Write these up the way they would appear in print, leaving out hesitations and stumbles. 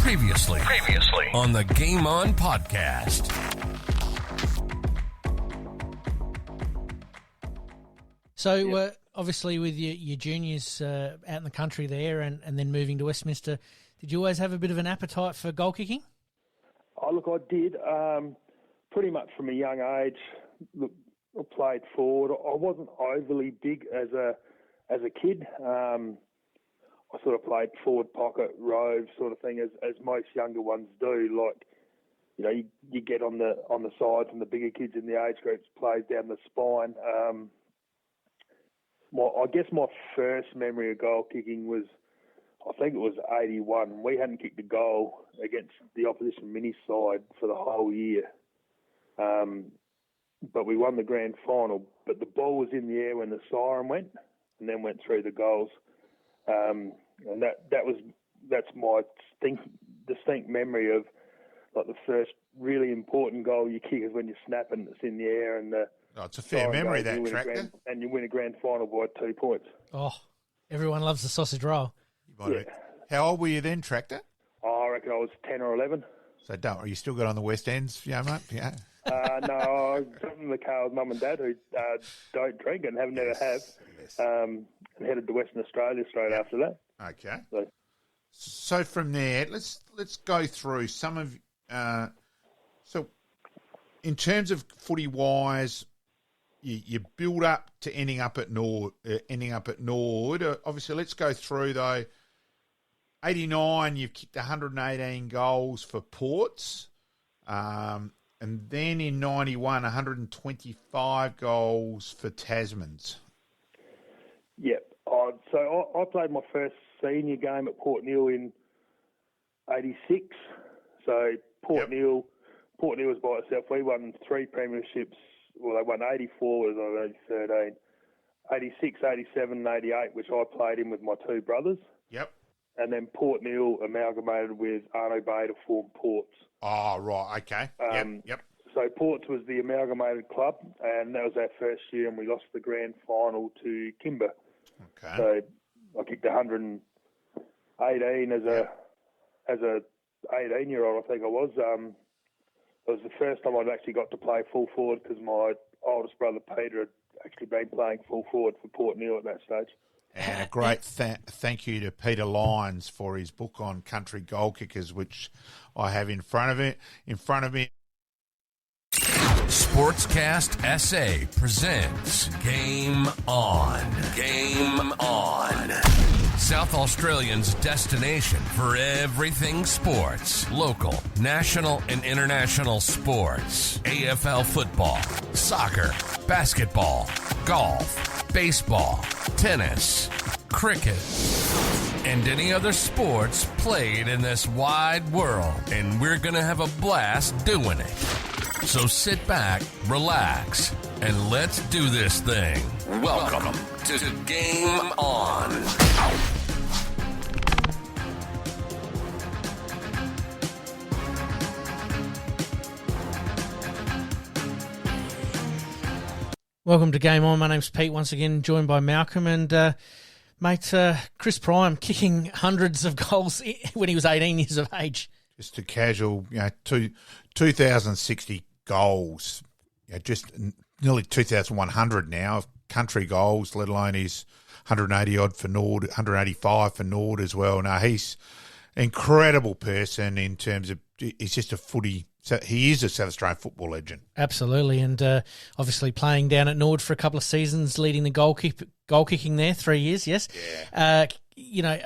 Previously on the Game On podcast. So, obviously, with your juniors out in the country there and then moving to Westminster, did you always have a bit of an appetite for goal kicking? Oh, look, I did. Pretty much from a young age. Look, I played forward. I wasn't overly big as a kid. I sort of played forward pocket, rove sort of thing, as most younger ones do. Like, you know, you get on the sides, and the bigger kids in the age groups plays down the spine. I guess my first memory of goal kicking was, I think it was 81. We hadn't kicked a goal against the opposition mini side for the whole year. But we won the grand final. But the ball was in the air when the siren went, and then went through the goals. And that's my distinct memory of, like, the first really important goal you kick is when you snap and it's in the air, and it's a fair memory, that Tractor. And you win a grand final by 2 points. Oh, everyone loves the sausage roll. Yeah. How old were you then, Tractor? I reckon I was 10 or 11. So you still got on the West Ends, mate? Yeah. No, I got in the car with Mum and Dad, who don't drink and never have. Yes. And headed to Western Australia straight after that. Okay. So from there, let's go through some of. So, in terms of footy wise, you build up to ending up at Nord. Obviously, let's go through though. 89, you've kicked 118 goals for Ports. And then in 91, 125 goals for Tasmans. Yep. So I played my first senior game at Port Neale in 86. So Port Neale was by itself. We won 3 premierships. Well, they won 84, was I only 13. 86, 87, and 88, which I played in with my 2 brothers. Yep. And then Port Neale amalgamated with Arno Bay to form Ports. Oh, right, okay. Yep. So Ports was the amalgamated club, and that was our first year, and we lost the grand final to Kimber. Okay. So I kicked 118 as a 18-year-old, I think I was. It was the first time I'd actually got to play full forward, because my oldest brother Peter had actually been playing full forward for Port Neale at that stage. And a great thank you to Peter Lyons for his book on country goal kickers, which I have in front of me. Sportscast SA presents Game On. Game On. South Australians' destination for everything sports. Local, national, and international sports. AFL football, soccer, basketball, golf, baseball, tennis, cricket, and any other sports played in this wide world. And we're going to have a blast doing it. So sit back, relax, and let's do this thing. Welcome to Game On. Welcome to Game On. My name's Pete, once again joined by Malcolm, and mate, Chris Prime kicking hundreds of goals when he was 18 years of age. Just a casual, 2,060 goals, just nearly 2,100 now of country goals, let alone his 180 odd for Nord, 185 for Nord as well. Now he's an incredible person in terms of, he's just a footy. So he is a South Australian football legend. Absolutely, and obviously playing down at Nord for a couple of seasons, leading the goal kicking there, 3 years, yes. Yeah.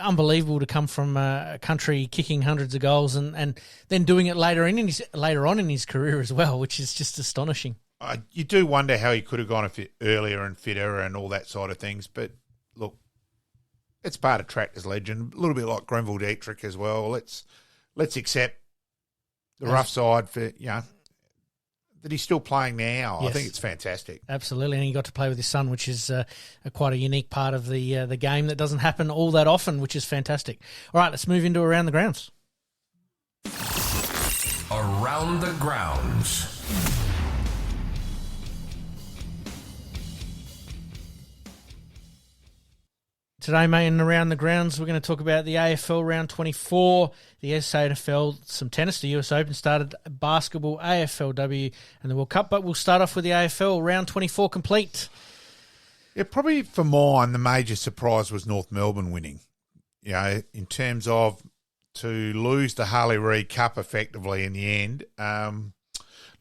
Unbelievable to come from a country kicking hundreds of goals and then doing it later on in his career as well, which is just astonishing. You do wonder how he could have gone earlier and fitter and all that sort of things, but look, it's part of Tractor's legend, a little bit like Grenville Dietrich as well. Let's accept the rough side for, that he's still playing now. Yes. I think it's fantastic. Absolutely, and he got to play with his son, which is quite a unique part of the game that doesn't happen all that often, which is fantastic. All right, let's move into Around the Grounds. Around the Grounds. Today, mate, and around the grounds, we're going to talk about the AFL round 24, the SANFL, some tennis, the US Open started, basketball, AFLW, and the World Cup. But we'll start off with the AFL round 24 complete. Yeah, probably for mine, the major surprise was North Melbourne winning. You know, in terms of to lose the Harley Reid Cup effectively in the end.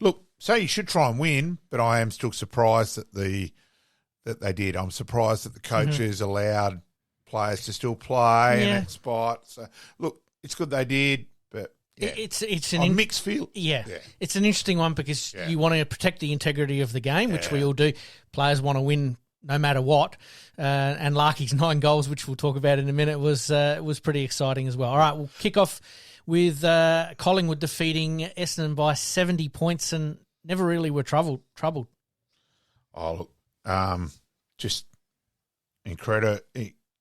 Look, so you should try and win, but I am still surprised that they did. I'm surprised that the coaches allowed players to still play in that spot. So, look, it's good they did, but it's an mixed feel. Yeah, it's an interesting one because you want to protect the integrity of the game, which we all do. Players want to win no matter what. And Larky's 9 goals, which we'll talk about in a minute, was pretty exciting as well. All right, we'll kick off with Collingwood defeating Essendon by 70 points and never really were troubled. Oh, look, just incredible.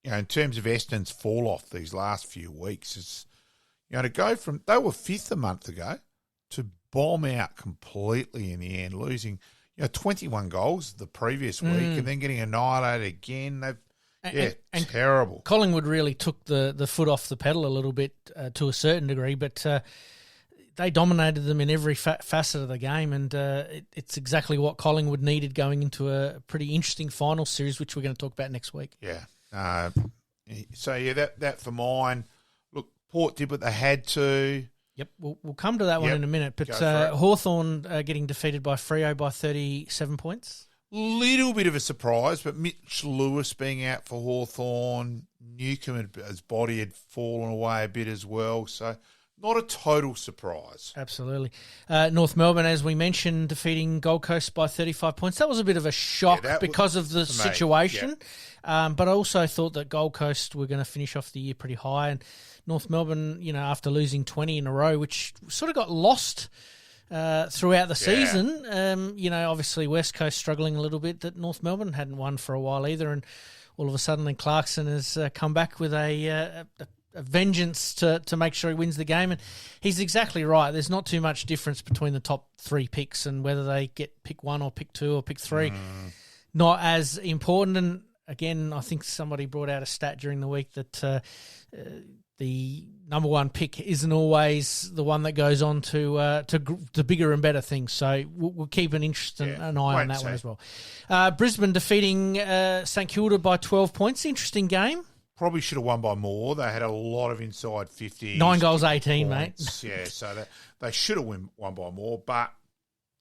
You know, in terms of Essendon's fall off these last few weeks, it's, you know, to go from, they were 5th a month ago to bomb out completely in the end, losing, 21 goals the previous week and then getting annihilated again. And terrible. Collingwood really took the foot off the pedal a little bit to a certain degree, but they dominated them in every facet of the game, and it's exactly what Collingwood needed going into a pretty interesting final series, which we're going to talk about next week. Yeah. That for mine. Look, Port did what they had to. Yep, we'll come to that one in a minute. But Hawthorn getting defeated by Freo by 37 points. Little bit of a surprise, but Mitch Lewis being out for Hawthorn, Newcomb, his body had fallen away a bit as well, so not a total surprise. Absolutely. North Melbourne, as we mentioned, defeating Gold Coast by 35 points. That was a bit of a shock because of the situation. But I also thought that Gold Coast were going to finish off the year pretty high. And North Melbourne, after losing 20 in a row, which sort of got lost throughout the season, obviously West Coast struggling a little bit, that North Melbourne hadn't won for a while either. And all of a sudden, then Clarkson has come back with a vengeance to make sure he wins the game. And he's exactly right. There's not too much difference between the top 3 picks, and whether they get pick 1 or pick 2 or pick 3, not as important. And again, I think somebody brought out a stat during the week that the number 1 pick isn't always the one that goes on to bigger and better things. So we'll keep an eye on that one as well. Brisbane defeating St Kilda by 12 points. Interesting game. Probably should have won by more. They had a lot of inside 50s. 9 goals, 18, points. Mate. Yeah, so they should have won by more, but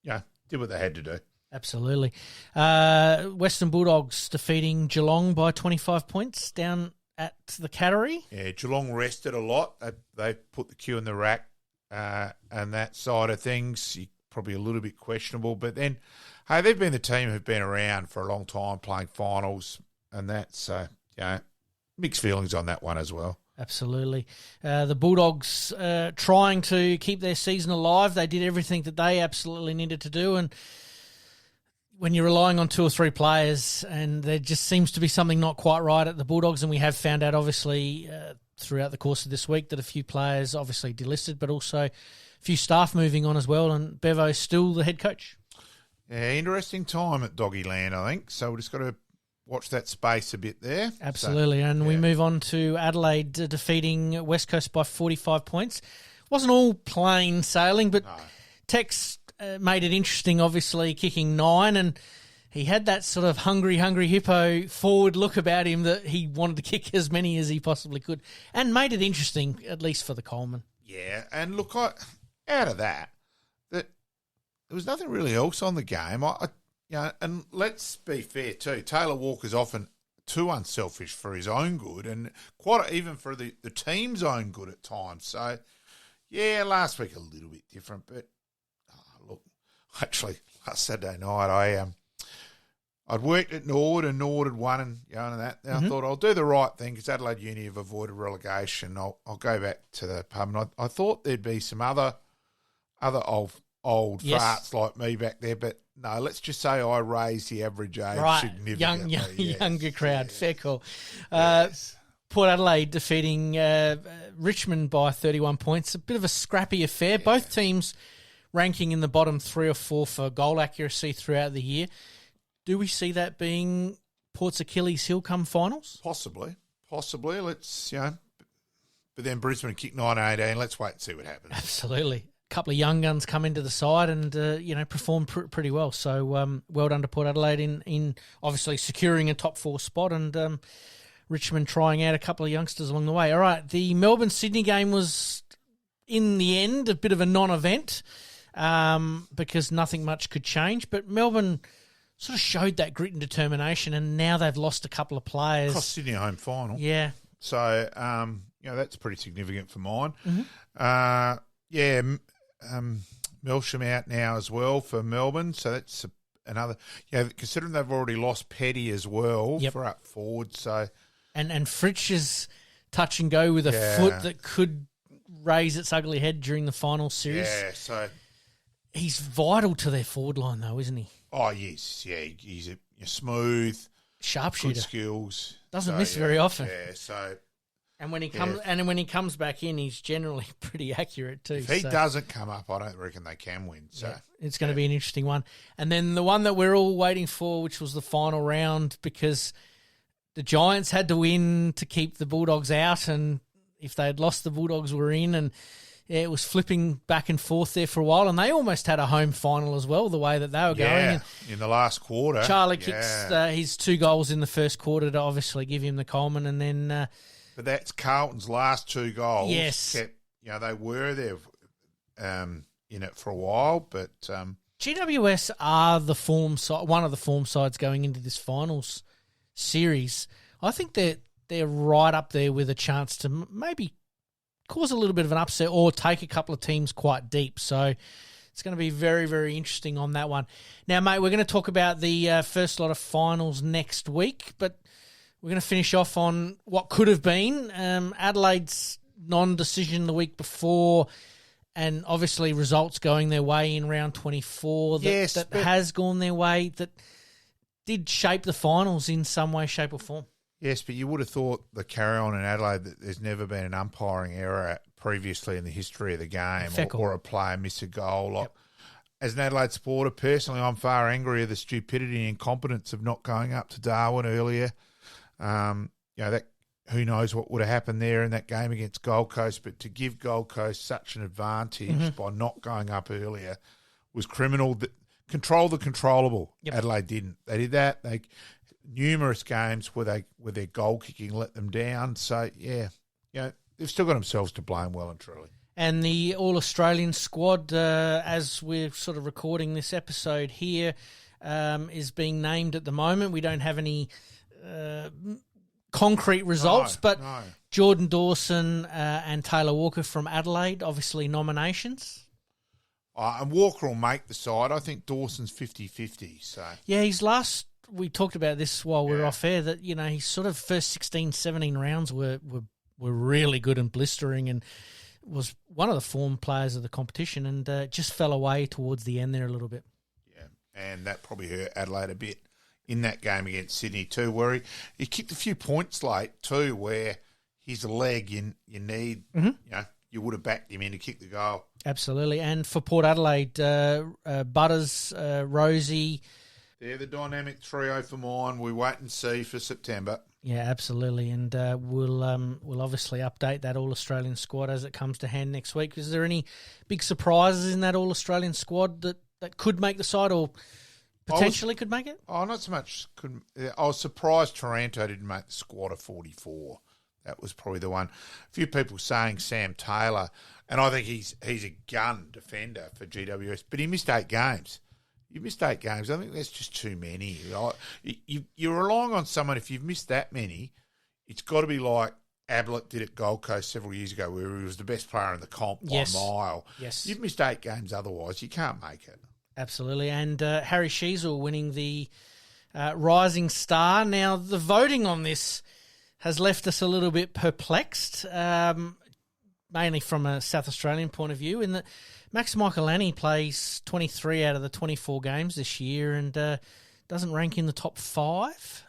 did what they had to do. Absolutely. Western Bulldogs defeating Geelong by 25 points down at the Cattery. Yeah, Geelong rested a lot. They put the cue in the rack, and that side of things, probably a little bit questionable. But then, hey, they've been the team who've been around for a long time playing finals, and that's, mixed feelings on that one as well. Absolutely. The Bulldogs trying to keep their season alive. They did everything that they absolutely needed to do, and when you're relying on 2 or 3 players, and there just seems to be something not quite right at the Bulldogs, and we have found out, obviously, throughout the course of this week that a few players obviously delisted, but also a few staff moving on as well, and Bevo's still the head coach. Yeah, interesting time at Doggyland, I think. So we've just got to watch that space a bit there. Absolutely, and we move on to Adelaide defeating West Coast by 45 points. Wasn't all plain sailing, but Tex made it interesting, obviously, kicking 9, and he had that sort of hungry hippo forward look about him that he wanted to kick as many as he possibly could, and made it interesting, at least for the Coleman. Yeah, and look, out of that there was nothing really else on the game. And let's be fair too, Taylor Walker's often too unselfish for his own good, and quite even for the team's own good at times. So, yeah, last week a little bit different, but look, actually last Saturday night I'd worked at Nord, and Nord had won, and that. And I thought I'll do the right thing because Adelaide Uni have avoided relegation. I'll go back to the pub, and I thought there'd be some other old farts like me back there, but no, let's just say I raised the average age significantly. Younger crowd, yes. Fair call. Yes. Port Adelaide defeating Richmond by 31 points. A bit of a scrappy affair. Yeah. Both teams ranking in the bottom 3 or 4 for goal accuracy throughout the year. Do we see that being Port's Achilles heel come finals? Possibly. Possibly. Let's, but then Brisbane kicked 9-18. Let's wait and see what happens. Absolutely. A couple of young guns come into the side and, performed pretty well. So well done to Port Adelaide in obviously securing a top 4 spot and Richmond trying out a couple of youngsters along the way. All right, the Melbourne-Sydney game was, in the end, a bit of a non-event because nothing much could change. But Melbourne sort of showed that grit and determination, and now they've lost a couple of players. Across Sydney home final. Yeah. So, that's pretty significant for mine. Mm-hmm. Melsham out now as well for Melbourne. So that's another, considering they've already lost Petty as well for up forward. So, and Fritsch is touch and go with a foot that could raise its ugly head during the final series. Yeah, so he's vital to their forward line, though, isn't he? Oh yes, he's a smooth, sharpshooter, good skills, doesn't miss very often. Yeah, so. And when he comes back in, he's generally pretty accurate too. If he doesn't come up, I don't reckon they can win. So it's going to be an interesting one. And then the one that we're all waiting for, which was the final round, because the Giants had to win to keep the Bulldogs out, and if they had lost, the Bulldogs were in, and it was flipping back and forth there for a while, and they almost had a home final as well, the way that they were going. And in the last quarter. Charlie kicks his 2 goals in the first quarter to obviously give him the Coleman, and then... but that's Carlton's last 2 goals. Yes. They were there in it for a while, but... GWS are one of the form sides going into this finals series. I think they're right up there with a chance to maybe cause a little bit of an upset or take a couple of teams quite deep. So it's going to be very, very interesting on that one. Now, mate, we're going to talk about the first lot of finals next week, but we're going to finish off on what could have been Adelaide's non-decision the week before, and obviously results going their way in round 24 that has gone their way, that did shape the finals in some way, shape or form. Yes, but you would have thought the carry-on in Adelaide that there's never been an umpiring error previously in the history of the game or a player miss a goal. Yep. As an Adelaide supporter, personally, I'm far angrier at the stupidity and incompetence of not going up to Darwin earlier. That who knows what would have happened there in that game against Gold Coast, but to give Gold Coast such an advantage by not going up earlier was criminal. Control the controllable. Yep. Adelaide didn't. They did that. Numerous games where their goal kicking let them down. So they've still got themselves to blame, well and truly. And the All-Australian squad, as we're sort of recording this episode here, is being named at the moment. We don't have any concrete results, but Jordan Dawson and Taylor Walker from Adelaide, obviously nominations. And Walker will make the side. I think Dawson's 50-50. So his last... We talked about this while we were off air, that, his sort of first 16, 17 rounds were really good and blistering, and was one of the form players of the competition, and just fell away towards the end there a little bit. Yeah, and that probably hurt Adelaide a bit in that game against Sydney too, where he kicked a few points late too, where his leg you need, you would have backed him in to kick the goal. Absolutely. And for Port Adelaide, Butters, Rosie... They're the dynamic trio for mine. We wait and see for September. Yeah, absolutely. And we'll obviously update that All-Australian squad as it comes to hand next week. Is there any big surprises in that All-Australian squad that could make the side or potentially could make it? Oh, not so much. I was surprised Taranto didn't make the squad of 44. That was probably the one. A few people saying Sam Taylor, and I think he's a gun defender for GWS, but he missed 8 games. You missed 8 games. I think that's just too many. You're relying on someone, if you've missed that many, it's got to be like Ablett did at Gold Coast several years ago, where he was the best player in the comp by a mile. Yes. You've missed 8 games otherwise. You can't make it. Absolutely. And Harry Sheasel winning the Rising Star. Now, the voting on this has left us a little bit perplexed, mainly from a South Australian point of view, in that Max Michaelani plays 23 out of the 24 games this year and doesn't rank in the top 5.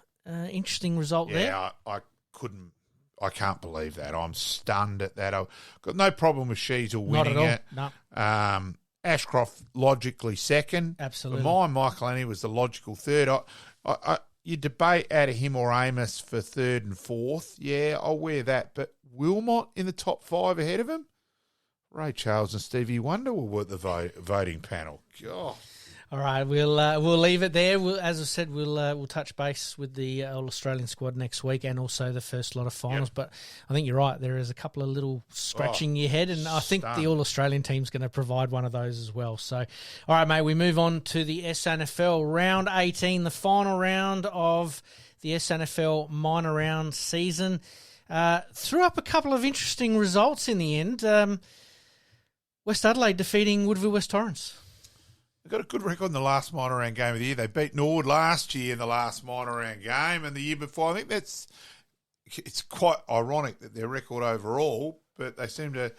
Interesting result there. Yeah, I can't believe that. I'm stunned at that. I've got no problem with Sheasel winning it. Not at all. No. Ashcroft logically second. Absolutely. For mine, Michaelani was the logical third. you debate out of him or Amos for third and fourth. Yeah, I'll wear that. But Wilmot in the top 5 ahead of him? Ray Charles and Stevie Wonder were at the voting panel. God. All right, we'll leave it there. As I said, we'll touch base with the All-Australian squad next week and also the first lot of finals. Yep. But I think you're right. There is a couple of little scratching your head, and I think the All-Australian team's going to provide one of those as well. So, all right, mate, we move on to the SANFL Round 18, the final round of the SANFL minor round season. Threw up a couple of interesting results in the end. West Adelaide defeating Woodville West Torrens. They've got a good record in the last minor round game of the year. They beat Nord last year in the last minor round game, and the year before. I think it's quite ironic that their record overall, but they seem to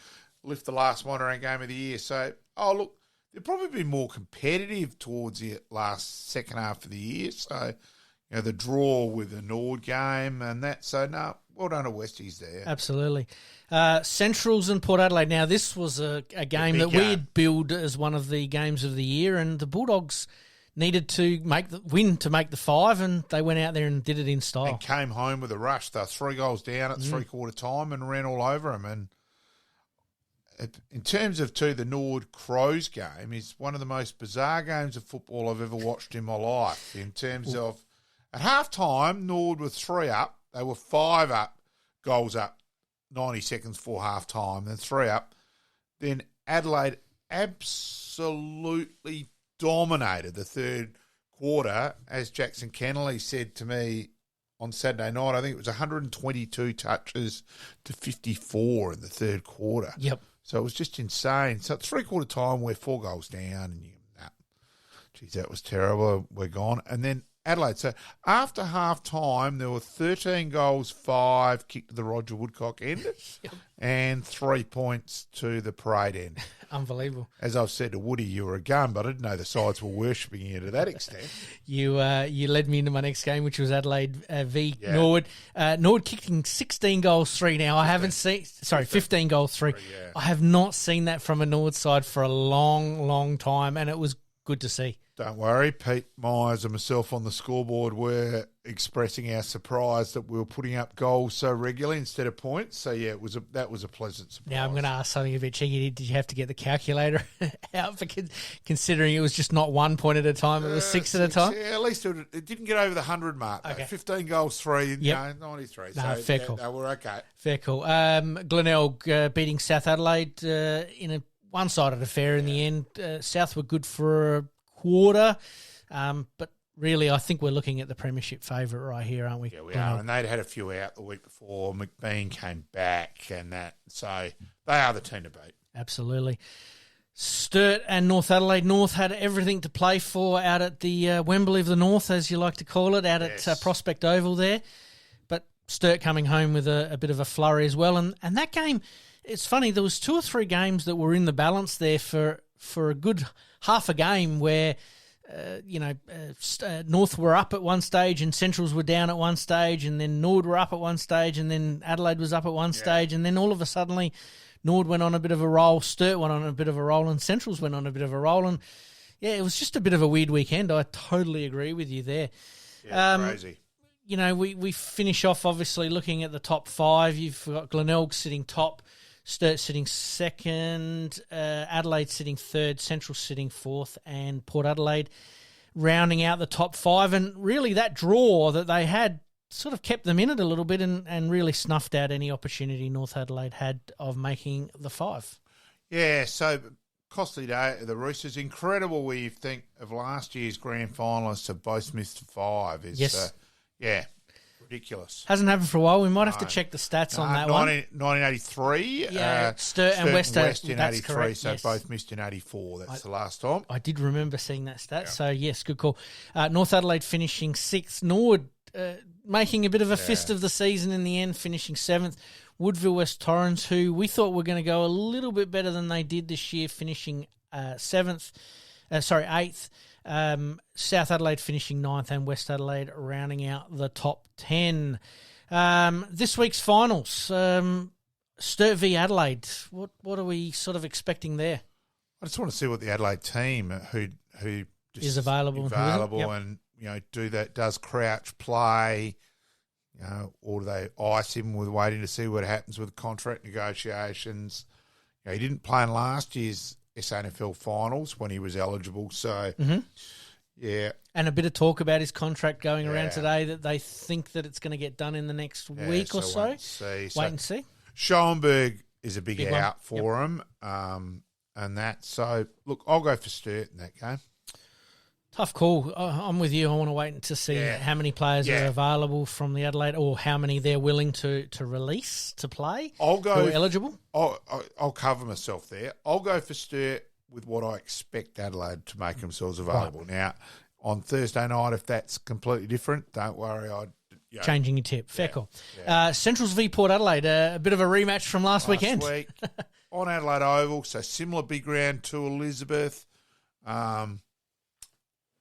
lift the last minor round game of the year. So, look, they'll probably be more competitive towards the last second half of the year. So, the draw with the Nord game and that. So, no, well done to Westies there. Absolutely. Centrals and Port Adelaide. Now, this was a game that we had billed as one of the games of the year, and the Bulldogs needed to make the 5, and they went out there and did it in style. And came home with a rush. They were 3 goals down at three-quarter time and ran all over them. And in terms of, the Nord Crows game is one of the most bizarre games of football I've ever watched in my life. In terms of, at half-time, Nord were 3 up. They were 5 up, goals up. 90 seconds before half-time, then 3 up. Then Adelaide absolutely dominated the third quarter, as Jackson Kennedy said to me on Saturday night. I think it was 122 touches to 54 in the third quarter. Yep. So it was just insane. So at three-quarter time, we're 4 goals down, and geez, that was terrible. We're gone. And then Adelaide. So after half-time, there were 13 goals, 5 kicked to the Roger Woodcock end, and 3 points to the Parade end. Unbelievable. As I've said to Woody, you were a gun, but I didn't know the sides were worshipping you to that extent. You led me into my next game, which was Adelaide v Norwood. Norwood kicking 16 goals, 3 now. I haven't seen... Sorry, 15 goals, 3. Yeah. I have not seen that from a Norwood side for a long, long time, and it was good to see. Don't worry, Pete Myers and myself on the scoreboard were expressing our surprise that we were putting up goals so regularly instead of points. So, yeah, that was a pleasant surprise. Now, I'm going to ask something a bit cheeky. Did you have to get the calculator out for considering it was just not 1 point at a time, it was 6 at a time? Yeah, at least it didn't get over the 100 mark. Okay. 15 goals, 3, 93. No, so fair call. No, we're okay. Fair call. Glenelg beating South Adelaide in a one-sided affair in the end. South were good for a quarter, but really I think we're looking at the premiership favourite right here, aren't we? Yeah, we are, and they'd had a few out the week before. McBean came back and that, so they are the team to beat. Absolutely. Sturt and North Adelaide. North had everything to play for out at the Wembley of the North, as you like to call it, out at Prospect Oval there, but Sturt coming home with a bit of a flurry as well, and that game, it's funny, there was 2 or 3 games that were in the balance there for a good half a game where, North were up at one stage and Centrals were down at one stage, and then Nord were up at one stage, and then Adelaide was up at one stage, and then all of a sudden Nord went on a bit of a roll, Sturt went on a bit of a roll, and Centrals went on a bit of a roll. And, yeah, it was just a bit of a weird weekend. I totally agree with you there. Yeah, crazy. We finish off, obviously, looking at the top 5. You've got Glenelg sitting top, Sturt sitting second, Adelaide sitting third, Central sitting fourth, and Port Adelaide rounding out the top 5. And really that draw that they had sort of kept them in it a little bit and really snuffed out any opportunity North Adelaide had of making the 5. Yeah, so costly day the Roosters. Incredible where you think of last year's grand finalists have both missed 5. Yes. Ridiculous. Hasn't happened for a while. We might have to check the stats on that 1983. Yeah, Sturt and West in that's 83, correct, so yes. both missed in 84. That's the last time. I did remember seeing that stat, so yes, good call. North Adelaide finishing 6th. Nord making a bit of a fist of the season in the end, finishing 7th. Woodville West Torrens, who we thought were going to go a little bit better than they did this year, finishing 8th. South Adelaide finishing 9th, and West Adelaide rounding out the top 10. This week's finals, Sturt v Adelaide. What are we sort of expecting there? I just want to see what the Adelaide team, who just is available, and does Crouch play, or do they ice him with waiting to see what happens with contract negotiations? He didn't play in last year's SANFL finals when he was eligible, so yeah. And a bit of talk about his contract going around today that they think that it's going to get done in the next week or so. Wait and see. Schoenberg is a big out for him, and that. So, look, I'll go for Sturt in that game. Tough call. I'm with you. I want to wait to see how many players are available from the Adelaide, or how many they're willing to release to play. I'll go who are eligible. I'll cover myself there. I'll go for Sturt with what I expect Adelaide to make themselves available. Right. Now, on Thursday night, if that's completely different, don't worry. Changing your tip. Fair call. Yeah. Centrals v Port Adelaide, a bit of a rematch from last weekend. On Adelaide Oval, so similar big ground to Elizabeth.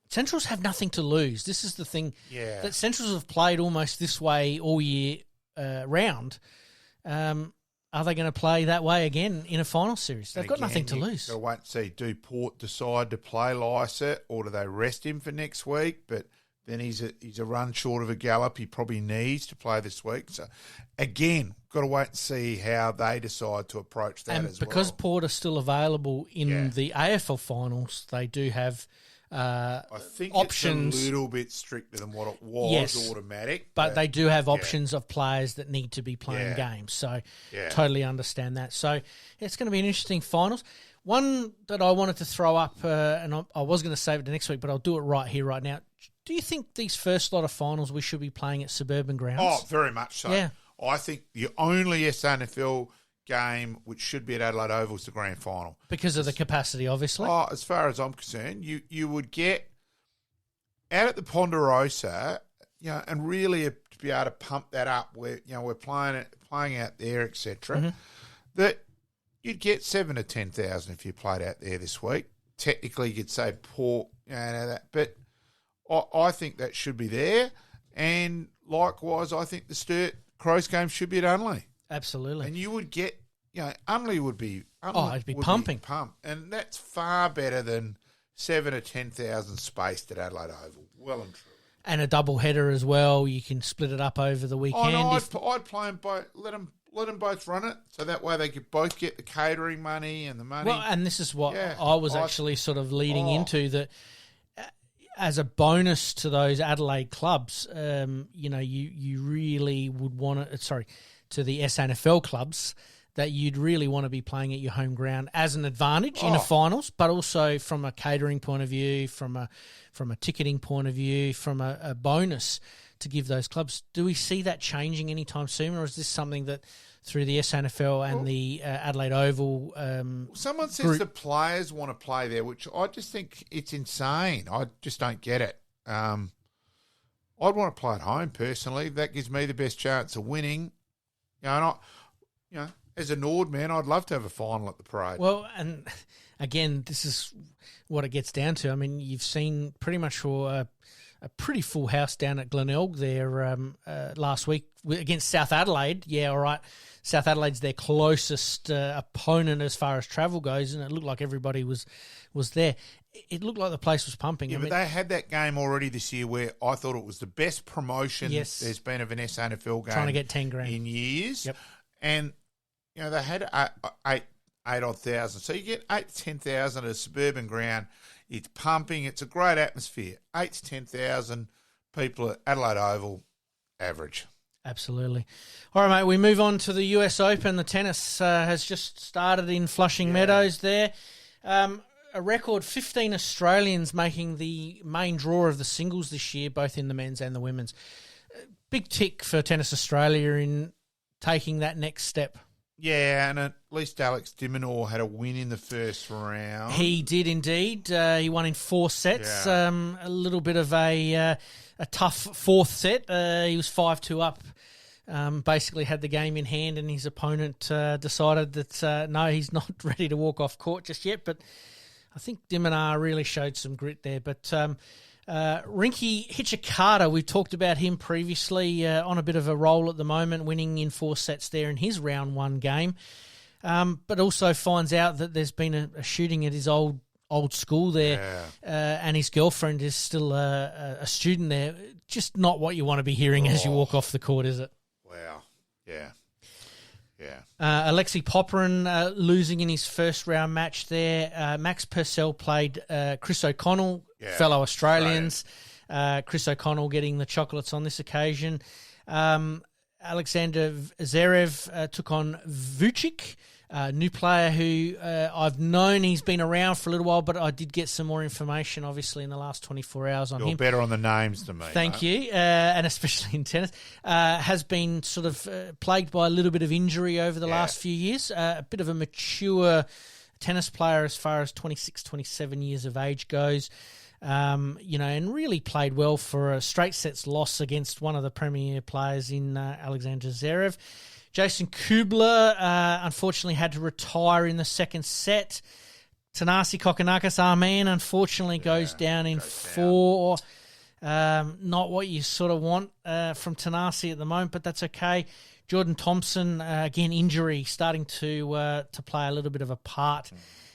Centrals have nothing to lose. This is the thing. Yeah. That Centrals have played almost this way all year round. Are they going to play that way again in a final series? They've got nothing to lose. Got to wait and see. Do Port decide to play Lycett, or do they rest him for next week? But then he's a run short of a gallop. He probably needs to play this week. So, again, got to wait and see how they decide to approach that as well. And because Port are still available in the AFL finals, they do have I think options. It's a little bit stricter than what it was automatic. But they do have options of players that need to be playing games. So totally understand that. So it's going to be an interesting finals. One that I wanted to throw up, and I was going to save it to next week, but I'll do it right here, right now. Do you think these first lot of finals we should be playing at suburban grounds? Oh, very much so. Yeah. I think the only SANFL game which should be at Adelaide Oval is the grand final. Because of the capacity, obviously. Oh, as far as I'm concerned, you would get out at the Ponderosa, and really to be able to pump that up where, we're playing out there, etc. That you'd get 7,000 to 10,000 if you played out there this week. Technically, you could say Port, but I think that should be there. And likewise, I think the Sturt Crows game should be at Unley. Absolutely. And you would get, Unley would be... it'd be pumping. And that's far better than 7,000 to 10,000 spaced at Adelaide Oval. Well and true. And a double header as well. You can split it up over the weekend. No, I'd play them both. Let them both run it, so that way they could both get the catering money and the money. Well, and this is what I was actually sort of leading into, that as a bonus to those Adelaide clubs, you really would want to... to the SANFL clubs, that you'd really want to be playing at your home ground as an advantage in a finals, but also from a catering point of view, from a ticketing point of view, from a bonus to give those clubs. Do we see that changing anytime soon, or is this something that through the SANFL and the Adelaide Oval someone says the players want to play there, which I just think it's insane. I just don't get it. I'd want to play at home personally. That gives me the best chance of winning. As a Nord man, I'd love to have a final at the parade. Well, and again, this is what it gets down to. I mean, you've seen pretty much a pretty full house down at Glenelg there last week against South Adelaide. Yeah, all right. South Adelaide's their closest opponent as far as travel goes, and it looked like everybody was there. It looked like the place was pumping. Yeah, but they had that game already this year where I thought it was the best promotion there's been of an SANFL game. Trying to get 10 grand in years. Yep. And, they had 8,000. So you get 8,000 to 10,000 at a suburban ground. It's pumping. It's a great atmosphere. 8,000 to 10,000 people at Adelaide Oval, average. Absolutely. All right, mate, we move on to the US Open. The tennis has just started in Flushing Meadows there. A record 15 Australians making the main draw of the singles this year, both in the men's and the women's. Big tick for Tennis Australia in taking that next step. Yeah, and at least Alex Dimonor had a win in the first round. He did indeed. He won in 4 sets. A little bit of a tough fourth set. He was 5-2 up. Basically had the game in hand, and his opponent decided that, no, he's not ready to walk off court just yet. But I think Dimonor really showed some grit there. But Rinky Hijikata, we've talked about him previously, on a bit of a roll at the moment, winning in 4 sets there in his round 1 game. But also finds out that there's been a shooting at his old old school there, and his girlfriend is still a student there. Just not what you want to be hearing as you walk off the court, is it? Wow. Yeah. Yeah. Alexei Popyrin losing in his first round match there. Max Purcell played Chris O'Connell, fellow Australians. Chris O'Connell getting the chocolates on this occasion. Alexander Zverev took on Vucic, a new player who I've known he's been around for a little while, but I did get some more information, obviously, in the last 24 hours on him. You're better on the names than me. Thank you, and especially in tennis. Has been sort of plagued by a little bit of injury over the last few years. A bit of a mature tennis player as far as 26, 27 years of age goes. And really played well for a straight sets loss against one of the premier players in Alexander Zverev. Jason Kubler, unfortunately, had to retire in the second set. Tanasi Kokkinakis, our man, unfortunately goes down in four. Not what you sort of want from Tanasi at the moment, but that's okay. Jordan Thompson, again, injury starting to play a little bit of a part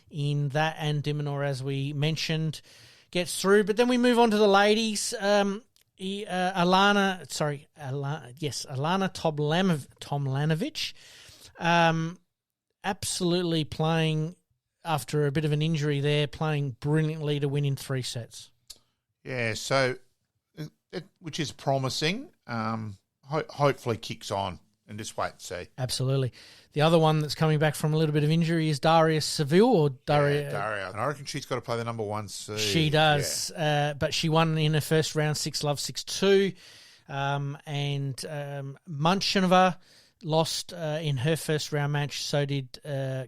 in that, and Dimonor, as we mentioned, gets through. But then we move on to the ladies. Alana Tomljanovic, absolutely playing after a bit of an injury there, playing brilliantly to win in 3 sets. Yeah, so which is promising. Hopefully kicks on, and just wait and see. Absolutely. The other one that's coming back from a little bit of injury is Daria Seville. Daria. And I reckon she's got to play the number 1 seed. She does, but she won in her first round 6-love, 6-2. And Munchinova lost in her first round match. So did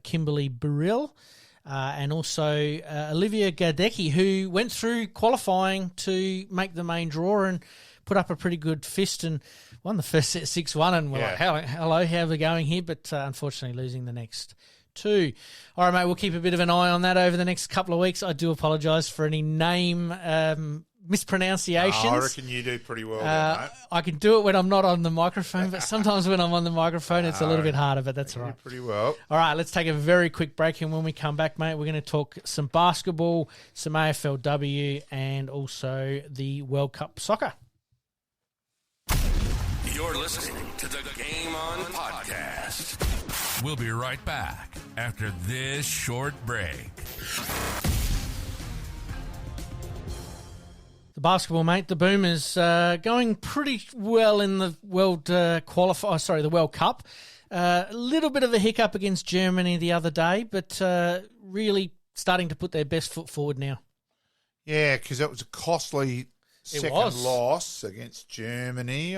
Kimberly Burrell. And also Olivia Gadecki, who went through qualifying to make the main draw and put up a pretty good fist and won the first set 6-1, and we're like, hello, how are we going here? But unfortunately losing the next 2. All right, mate, we'll keep a bit of an eye on that over the next couple of weeks. I do apologise for any name mispronunciations. I reckon you do pretty well there, mate. I can do it when I'm not on the microphone, but sometimes when I'm on the microphone, it's a little bit harder, but that's all right. Pretty well. All right, let's take a very quick break, and when we come back, mate, we're going to talk some basketball, some AFLW, and also the World Cup soccer. You're listening to the Game On podcast. We'll be right back after this short break. The basketball, mate, the Boomers going pretty well in the the World Cup. A little bit of a hiccup against Germany the other day, but really starting to put their best foot forward now. Yeah, because it was a costly second loss against Germany.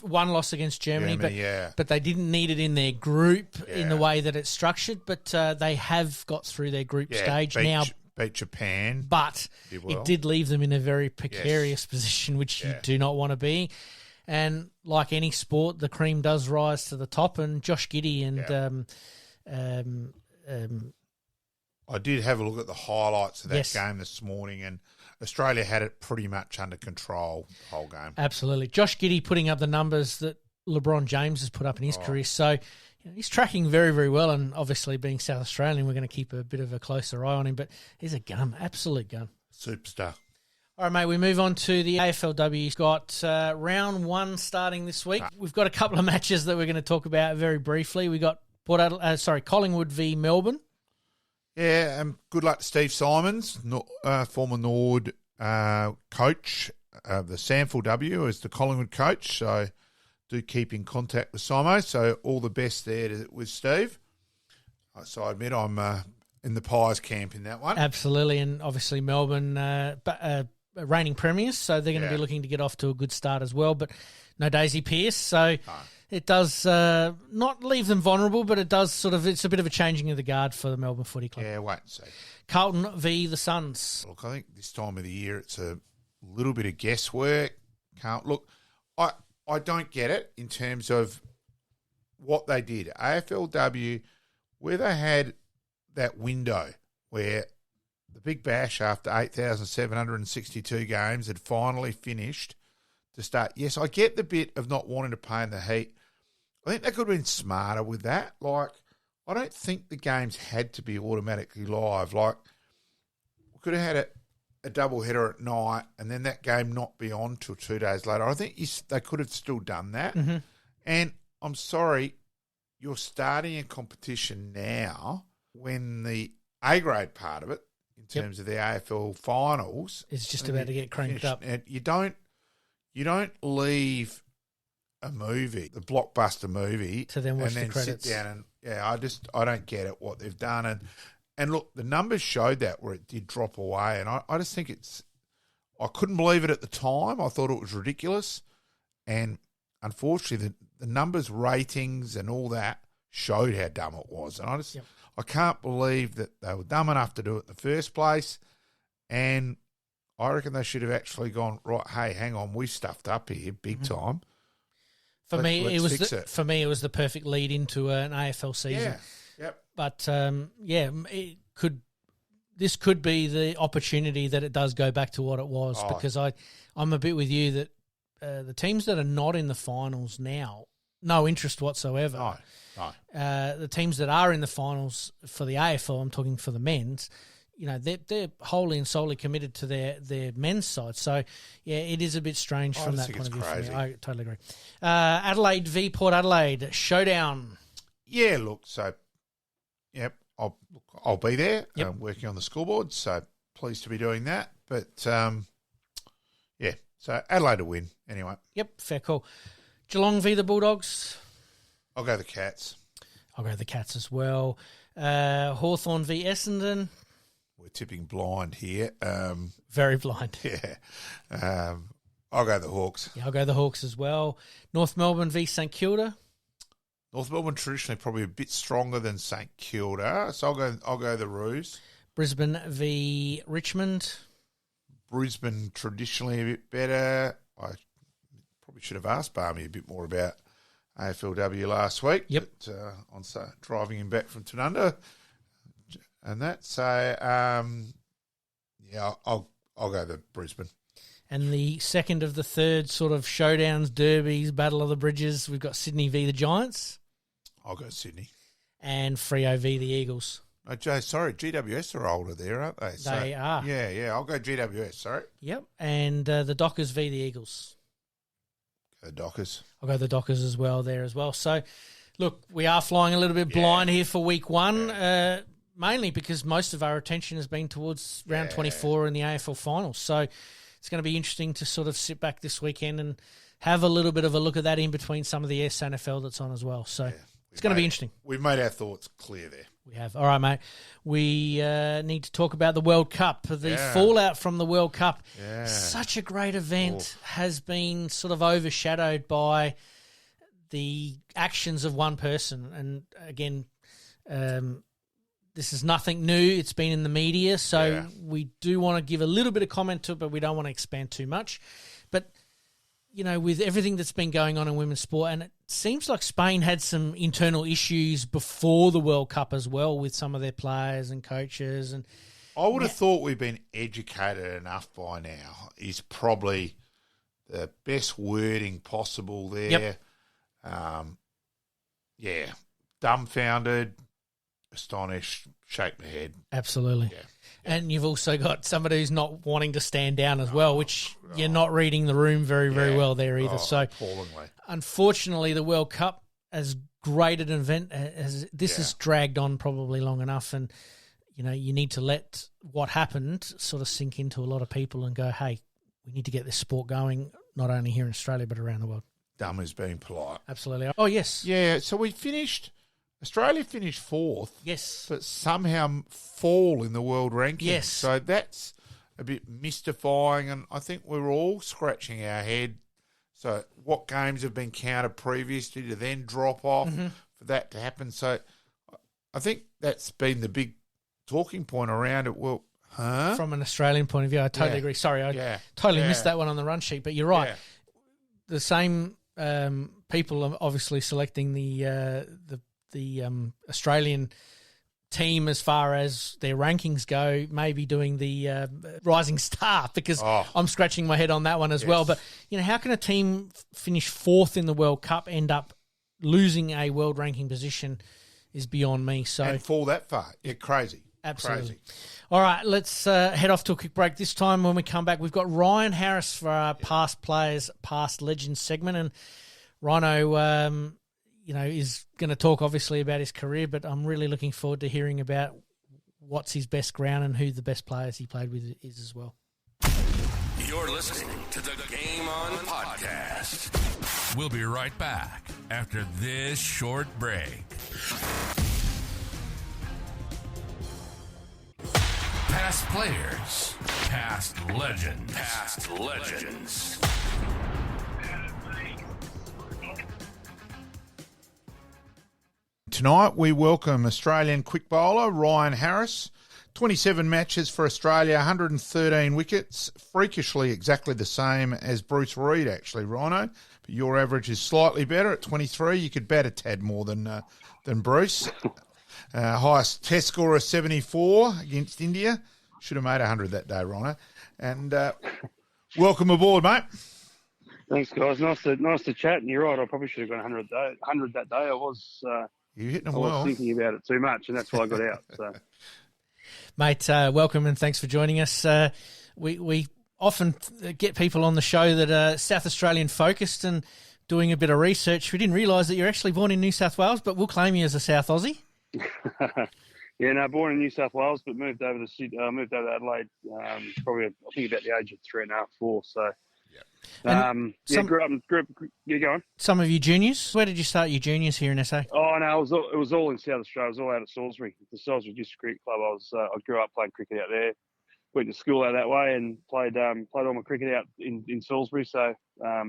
One loss against Germany, but they didn't need it in their group in the way that it's structured. But they have got through their group stage now. Beat Japan. But it did leave them in a very precarious position, which you do not want to be. And like any sport, the cream does rise to the top. And Josh Giddey and I did have a look at the highlights of that game this morning, and Australia had it pretty much under control the whole game. Absolutely. Josh Giddey putting up the numbers that LeBron James has put up in his career. So he's tracking very, very well, and obviously being South Australian, we're going to keep a bit of a closer eye on him, but he's a gun, absolute gun. Superstar. All right, mate, we move on to the AFLW. We've got round 1 starting this week. We've got a couple of matches that we're going to talk about very briefly. We got Collingwood v Melbourne. Yeah, good luck to Steve Simons, former Nord coach of the SANFL W as the Collingwood coach. So do keep in contact with Simo. So all the best there with Steve. So I admit I'm in the Pies camp in that one. Absolutely, and obviously Melbourne reigning premiers, so they're going to be looking to get off to a good start as well. But no Daisy Pearce, so it does not leave them vulnerable, but it does it's a bit of a changing of the guard for the Melbourne Footy Club. Yeah, wait and see. Carlton v the Suns. Look, I think this time of the year it's a little bit of guesswork. Look, I don't get it in terms of what they did. AFLW, where they had that window where the Big Bash after 8,762 games had finally finished to start. Yes, I get the bit of not wanting to pay in the heat. I think they could have been smarter with that. Like, I don't think the games had to be automatically live. Like, could have had a double header at night and then that game not be on till 2 days later. I think they could have still done that. Mm-hmm. And I'm sorry, you're starting a competition now when the A-grade part of it, in terms of the AFL finals, it's just about to get cranked up. And you don't leave a movie, the blockbuster movie, to then watch the credits. Sit down and I don't get it what they've done. And look, the numbers showed that where it did drop away, and I just think I couldn't believe it at the time. I thought it was ridiculous, and unfortunately, the numbers, ratings, and all that showed how dumb it was. And I can't believe that they were dumb enough to do it in the first place. And I reckon they should have actually gone, right, hey, hang on, we stuffed up here big time. For me, it was the perfect lead into an AFL season. Yeah. Yep. But this could be the opportunity that it does go back to what it was, because I'm a bit with you that the teams that are not in the finals now, no interest whatsoever. No. The teams that are in the finals for the AFL, I'm talking for the men's, they're wholly and solely committed to their men's side. So, yeah, it is a bit strange from that point of view for me. I totally agree. Adelaide v Port Adelaide, showdown. Yeah, look, so, yep, I'll be there working on the scoreboard, so pleased to be doing that. But, yeah, so Adelaide to win anyway. Yep, fair call. Geelong v the Bulldogs. I'll go the Cats. I'll go the Cats as well. Hawthorn v Essendon. We're tipping blind here. Very blind. Yeah. I'll go the Hawks. Yeah, I'll go the Hawks as well. North Melbourne v St Kilda. North Melbourne traditionally probably a bit stronger than St Kilda, so I'll go the Roos. Brisbane v Richmond. Brisbane traditionally a bit better. I probably should have asked Barmy a bit more about AFLW last week. Yep. But, on driving him back from Tanunda and that. So, yeah, I'll go the Brisbane. And the second of the third sort of showdowns, derbies, Battle of the Bridges, we've got Sydney v the Giants. I'll go Sydney. And Freo v the Eagles. Oh, Jay, sorry, GWS are older there, aren't they? They are. Yeah, I'll go GWS, sorry. Yep, and the Dockers v the Eagles. Go Dockers. I'll go the Dockers as well there as well. So, look, we are flying a little bit blind here for week one, mainly because most of our attention has been towards round 24 in the AFL finals. So it's going to be interesting to sort of sit back this weekend and have a little bit of a look at that in between some of the SANFL that's on as well. So it's going to be interesting. We've made our thoughts clear there. We have. All right, mate. We need to talk about the World Cup, the fallout from the World Cup. Yeah. Such a great event has been sort of overshadowed by the actions of one person. And again, this is nothing new. It's been in the media, so we do want to give a little bit of comment to it, but we don't want to expand too much. But, with everything that's been going on in women's sport, and it seems like Spain had some internal issues before the World Cup as well with some of their players and coaches. And I would have thought we've been educated enough by now is probably the best wording possible there. Yep. Dumbfounded, astonished, shake my head. Absolutely. Yeah. And you've also got somebody who's not wanting to stand down as well, which you're not reading the room very, very well there either. So, appallingly. Unfortunately, the World Cup, as great an event as this has dragged on probably long enough, and you need to let what happened sort of sink into a lot of people and go, hey, we need to get this sport going, not only here in Australia but around the world. Dumb as being polite. Absolutely. Oh, yes. Yeah, so Australia finished fourth. Yes. But somehow fall in the world rankings. Yes. So that's a bit mystifying, and I think we're all scratching our head. So what games have been counted previously to then drop off for that to happen? So I think that's been the big talking point around it. Well, from an Australian point of view, I totally agree. Sorry, I totally missed that one on the run sheet, but you're right. Yeah. The same people are obviously selecting the Australian team as far as their rankings go, maybe doing the rising star, because I'm scratching my head on that one as well. But, how can a team finish fourth in the World Cup, end up losing a world ranking position is beyond me. So and fall that far. Yeah, crazy. Absolutely. Crazy. All right, let's head off to a quick break. This time when we come back, we've got Ryan Harris for our Past Players, Past Legends segment. And Rhino, is going to talk obviously about his career, but I'm really looking forward to hearing about what's his best ground and who the best players he played with is as well. You're listening to the Game On podcast. We'll be right back after this short break. Past players, past legends, past legends. Tonight we welcome Australian quick bowler Ryan Harris. 27 matches for Australia, 113 wickets, freakishly exactly the same as Bruce Reid, actually, Rhino. But your average is slightly better at 23. You could bat a tad more than Bruce. Highest test score of 74 against India. Should have made 100 that day, Rhino. And welcome aboard, mate. Thanks, guys. Nice to chat. And you're right, I probably should have gone 100 that day. I was You're hitting them I was well. thinking about it too much, and that's why I got out. So, Mate, welcome and thanks for joining us. We often get people on the show that are South Australian focused and doing a bit of research. We didn't realise that you're actually born in New South Wales, but we'll claim you as a South Aussie. yeah, no, born in New South Wales, but moved over to Adelaide. Probably I think about the age of 3.5, 4. So. Grew up. You go on. Some of you juniors. Where did you start your juniors here in SA? Oh no, it was all in South Australia. It was all out at Salisbury, the Salisbury District Cricket Club. I grew up playing cricket out there. Went to school out that way and played all my cricket out in Salisbury. So I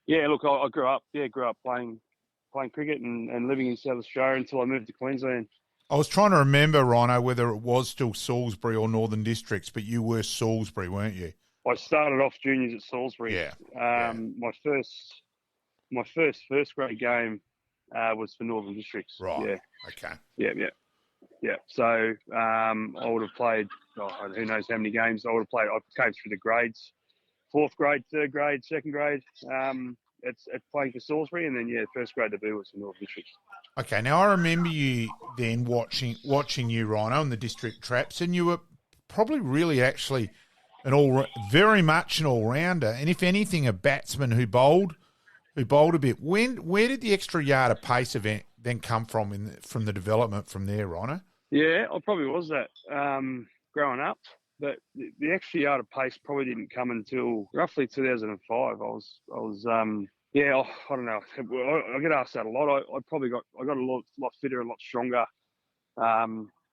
grew up playing cricket and living in South Australia until I moved to Queensland. I was trying to remember, Rhino, whether it was still Salisbury or Northern Districts, but you were Salisbury, weren't you? I started off juniors at Salisbury. Yeah. My first grade game was for Northern Districts. Right. Yeah. Okay. Yeah. So I would have played, who knows how many games I would have played. I came through the grades, 4th grade, 3rd grade, 2nd grade. It's playing for Salisbury, and then first grade debut was for Northern Districts. Okay. Now I remember you then watching you, Rhino, in the district traps, and you were probably really actually very much an all-rounder, and if anything, a batsman who bowled a bit. Where did the extra yard of pace event then come from from the development from there, Rhino? Yeah, I probably was that growing up, but the extra yard of pace probably didn't come until roughly 2005. I don't know. I get asked that a lot. I got a lot fitter and a lot stronger.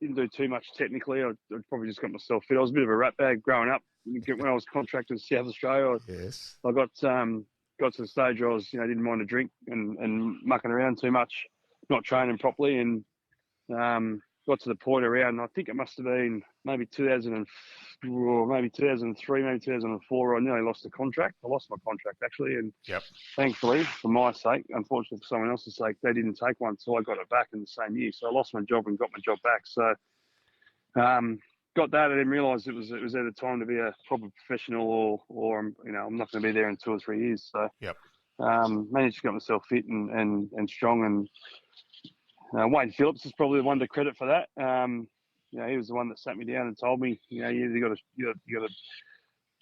Didn't do too much technically. I probably just got myself fit. I was a bit of a rat bag growing up. When I was contracted to South Australia, Yes. I got to the stage where I was, didn't mind a drink and mucking around too much, not training properly, and got to the point around, I think it must have been maybe 2003, maybe 2004, I nearly lost the contract. I lost my contract, actually, and thankfully, for my sake, unfortunately for someone else's sake, they didn't take one, so I got it back in the same year. So I lost my job and got my job back. So got that and then realised it was either time to be a proper professional or I'm not going to be there in 2 or 3 years. So managed to get myself fit and strong, and Wayne Phillips is probably the one to credit for that. He was the one that sat me down and told me, you got to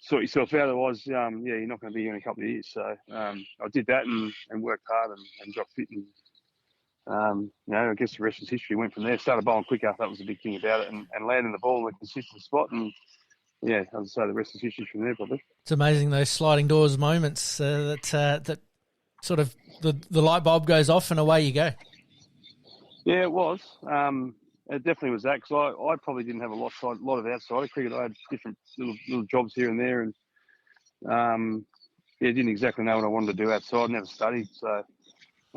sort yourself out, otherwise, you're not going to be here in a couple of years. So I did that and worked hard and got fit, and I guess the rest is history. Went from there, started bowling quicker. That was the big thing about it, and landing the ball in a consistent spot. And as I say, the rest is history from there, probably. It's amazing those sliding doors moments that sort of the light bulb goes off and away you go. Yeah, it was. It definitely was that, because I probably didn't have a lot of outside cricket. I had different little jobs here and there, and didn't exactly know what I wanted to do outside. I never studied, so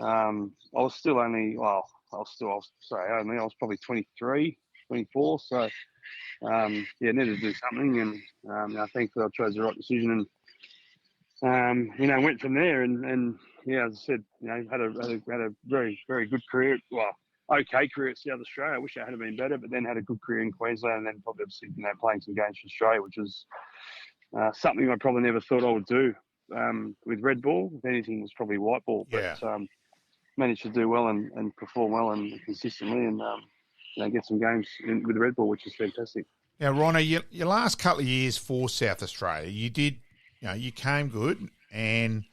I was still only, I was probably 23, 24, so needed to do something, and I think that I chose the right decision, and went from there, and as I said, had a very, very good career. Well, okay career at South Australia. I wish I had been better, but then had a good career in Queensland, and then probably obviously playing some games for Australia, which is something I probably never thought I would do. With red ball, if anything, was probably white ball, but managed to do well and perform well and consistently, and get some games with the red ball, which is fantastic. Now, Ronnie, your last couple of years for South Australia, you came good, and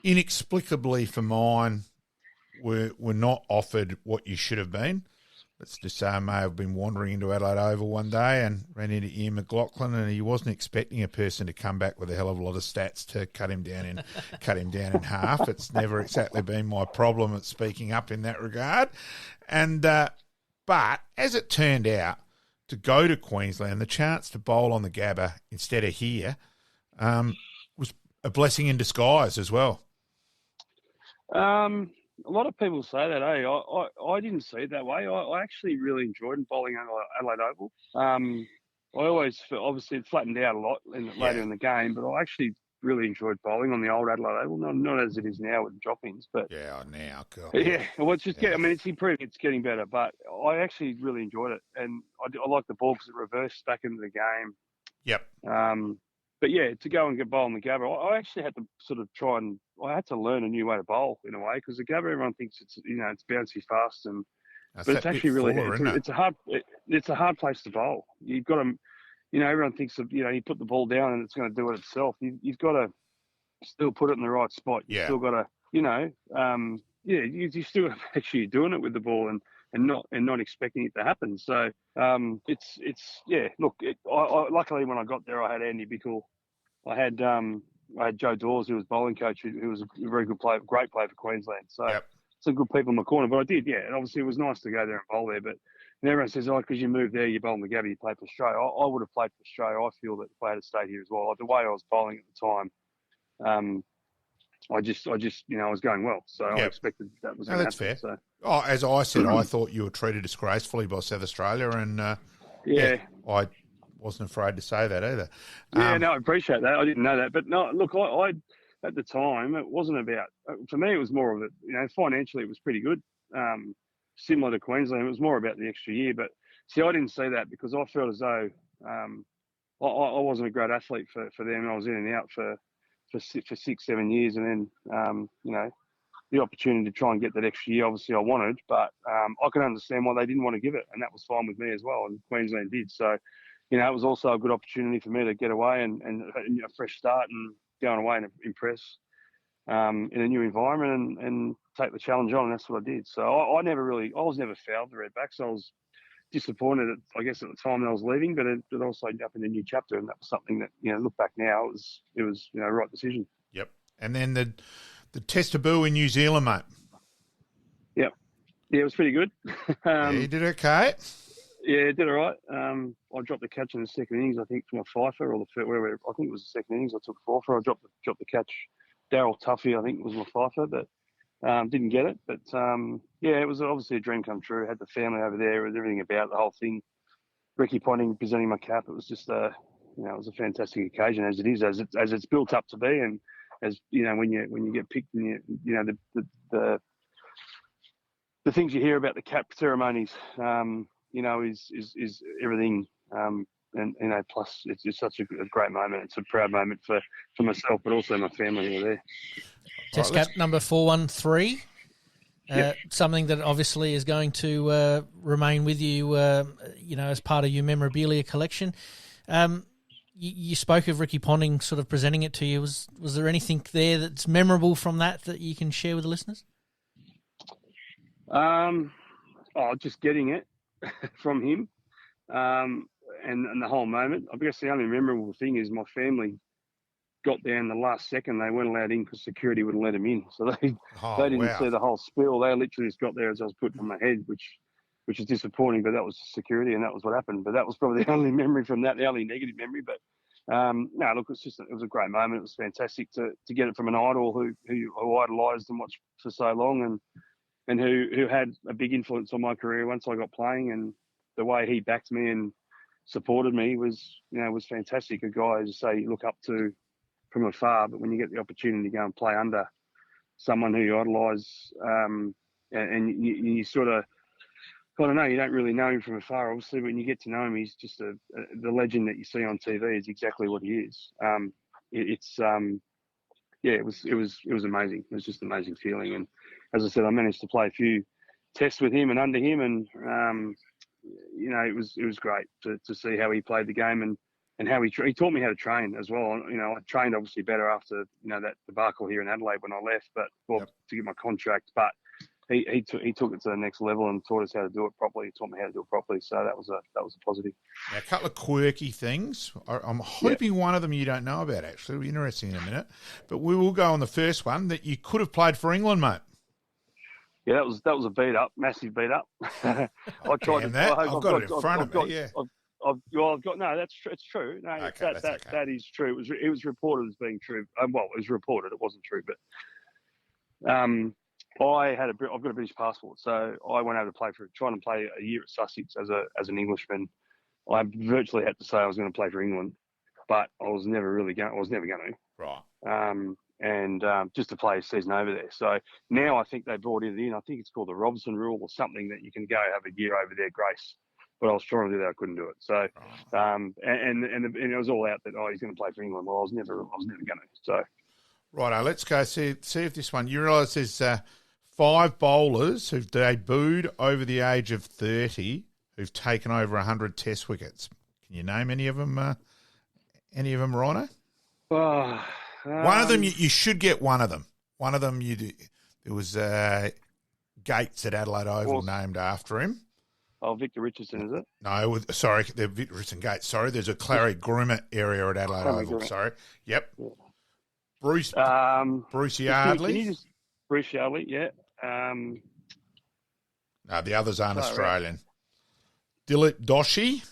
inexplicably for mine, were not offered what you should have been. Let's just say I may have been wandering into Adelaide Oval one day and ran into Ian McLaughlin, and he wasn't expecting a person to come back with a hell of a lot of stats to cut him down in half. It's never exactly been my problem at speaking up in that regard. And but as it turned out, to go to Queensland, the chance to bowl on the Gabba instead of here was a blessing in disguise as well. A lot of people say that, I didn't see it that way. I actually really enjoyed bowling at Adelaide Oval. I always felt, obviously, it flattened out a lot later in the game, but I actually really enjoyed bowling on the old Adelaide Oval, not as it is now with the drop-ins. But now, cool. Yeah, well, it's just it's improving, it's getting better, but I actually really enjoyed it, and I like the ball because it reversed back into the game. Yep. But yeah, to go and get bowl on the Gabba, I actually had to sort of I had to learn a new way to bowl in a way, because the Gabba, everyone thinks it's bouncy fast, but it's actually really it's a hard place to bowl. You've got to, everyone thinks of, you put the ball down and it's going to do it itself. You've got to still put it in the right spot. You've still got to, you still got to make sure you're doing it with the ball and not expecting it to happen. So luckily when I got there, I had Andy Bickle, I had Joe Dawes, who was bowling coach, who was a very good player, great player for Queensland. So some good people in my corner. But I did, and obviously it was nice to go there and bowl there. But everyone says, because you moved there, you bowl on the Gabba, you play for Australia. I would have played for Australia. I feel that if I had stayed here as well, like the way I was bowling at the time, I just I was going well, so I expected that was going to happen. Fair. So. As I said, I thought you were treated disgracefully by South Australia, and I wasn't afraid to say that either. I appreciate that. I didn't know that, but no, look, I at the time it wasn't about. For me, it was more of a financially it was pretty good, similar to Queensland. It was more about the extra year, but see, I didn't see that because I felt as though I wasn't a great athlete for them. I was in and out for 6-7 years, and then the opportunity to try and get that extra year, obviously I wanted, but I could understand why they didn't want to give it, and that was fine with me as well, and Queensland did. So, it was also a good opportunity for me to get away and a fresh start and going away and impress in a new environment and take the challenge on, and that's what I did. So I was never fouled the Redbacks. I was disappointed, at the time that I was leaving, but it also ended up in a new chapter, and that was something that, look back now, it was the right decision. Yep. And then the test debut in New Zealand, mate. Yep. Yeah, it was pretty good. You did okay. Yeah, did all right. I dropped the catch in the second innings, I think, from a fifer, or wherever. I think it was the second innings. I took a fifer. I dropped the catch. Daryl Tuffy, I think, was my fifer, but didn't get it. But it was obviously a dream come true. Had the family over there, with everything about the whole thing. Ricky Ponting presenting my cap. It was just it was a fantastic occasion, as it is, as it's built up to be, and as when you get picked, and the things you hear about the cap ceremonies, is everything. And plus it's just such a great moment. It's a proud moment for myself, but also my family who are there. Test cap number 413. Something that obviously is going to remain with you, as part of your memorabilia collection. You spoke of Ricky Ponting sort of presenting it to you. Was there anything there that's memorable from that you can share with the listeners? Just getting it from him, and the whole moment. I guess the only memorable thing is my family got there in the last second. They weren't allowed in because security wouldn't let them in, so they didn't see the whole spiel. They literally just got there as I was putting on my head, which is disappointing. But that was security, and that was what happened. But that was probably the only memory from that, the only negative memory. But no, look, it was a great moment. It was fantastic to get it from an idol who idolised and watched for so long, and who had a big influence on my career once I got playing, and the way he backed me and supported me was fantastic. A guy, as you say, you look up to from afar, but when you get the opportunity to go and play under someone who you idolise, and you sort of, I don't know, you don't really know him from afar, obviously, but when you get to know him, he's just the legend that you see on TV is exactly what he is. It was amazing. It was just an amazing feeling. And as I said, I managed to play a few tests with him and under him, and it was great to see how he played the game and how he taught me how to train as well. I trained obviously better after that debacle here in Adelaide when I left, to get my contract. But he took it to the next level and taught us how to do it properly. He taught me how to do it properly. So that was a positive. Now, a couple of quirky things. I'm hoping one of them you don't know about. Actually, it'll be interesting in a minute. But we will go on the first one that you could have played for England, mate. Yeah, that was a beat up, massive beat up. I tried to. I've got it in front of me. Yeah. I've got no. That's true. It's true. No, okay, that is true. It was reported as being true. It was reported. It wasn't true, but I've got a British passport, so I went over to trying to play a year at Sussex as an Englishman. I virtually had to say I was going to play for England, but I was never going to. Right. And just to play a season over there. So now I think they brought it in. I think it's called the Robson rule or something, that you can go have a year over there grace. But I was trying to do that, I couldn't do it. So, and it was all out that he's going to play for England. Well, I was never going to. So, righto, let's go see if this one. You realise there's 5 bowlers who've debuted over the age of 30 who've taken over 100 Test wickets. Can you name any of them? Rhino? One of them, you should get one of them. One of them, there was Gates at Adelaide Oval named after him. Oh, Victor Richardson, is it? No, sorry, the Victor Richardson Gates. Sorry, there's a Clary Grimmett area at Adelaide Oval. Sorry. Yep. Yeah. Bruce Yardley. Bruce Yardley, yeah. No, the others aren't Australian. Dilip Doshi.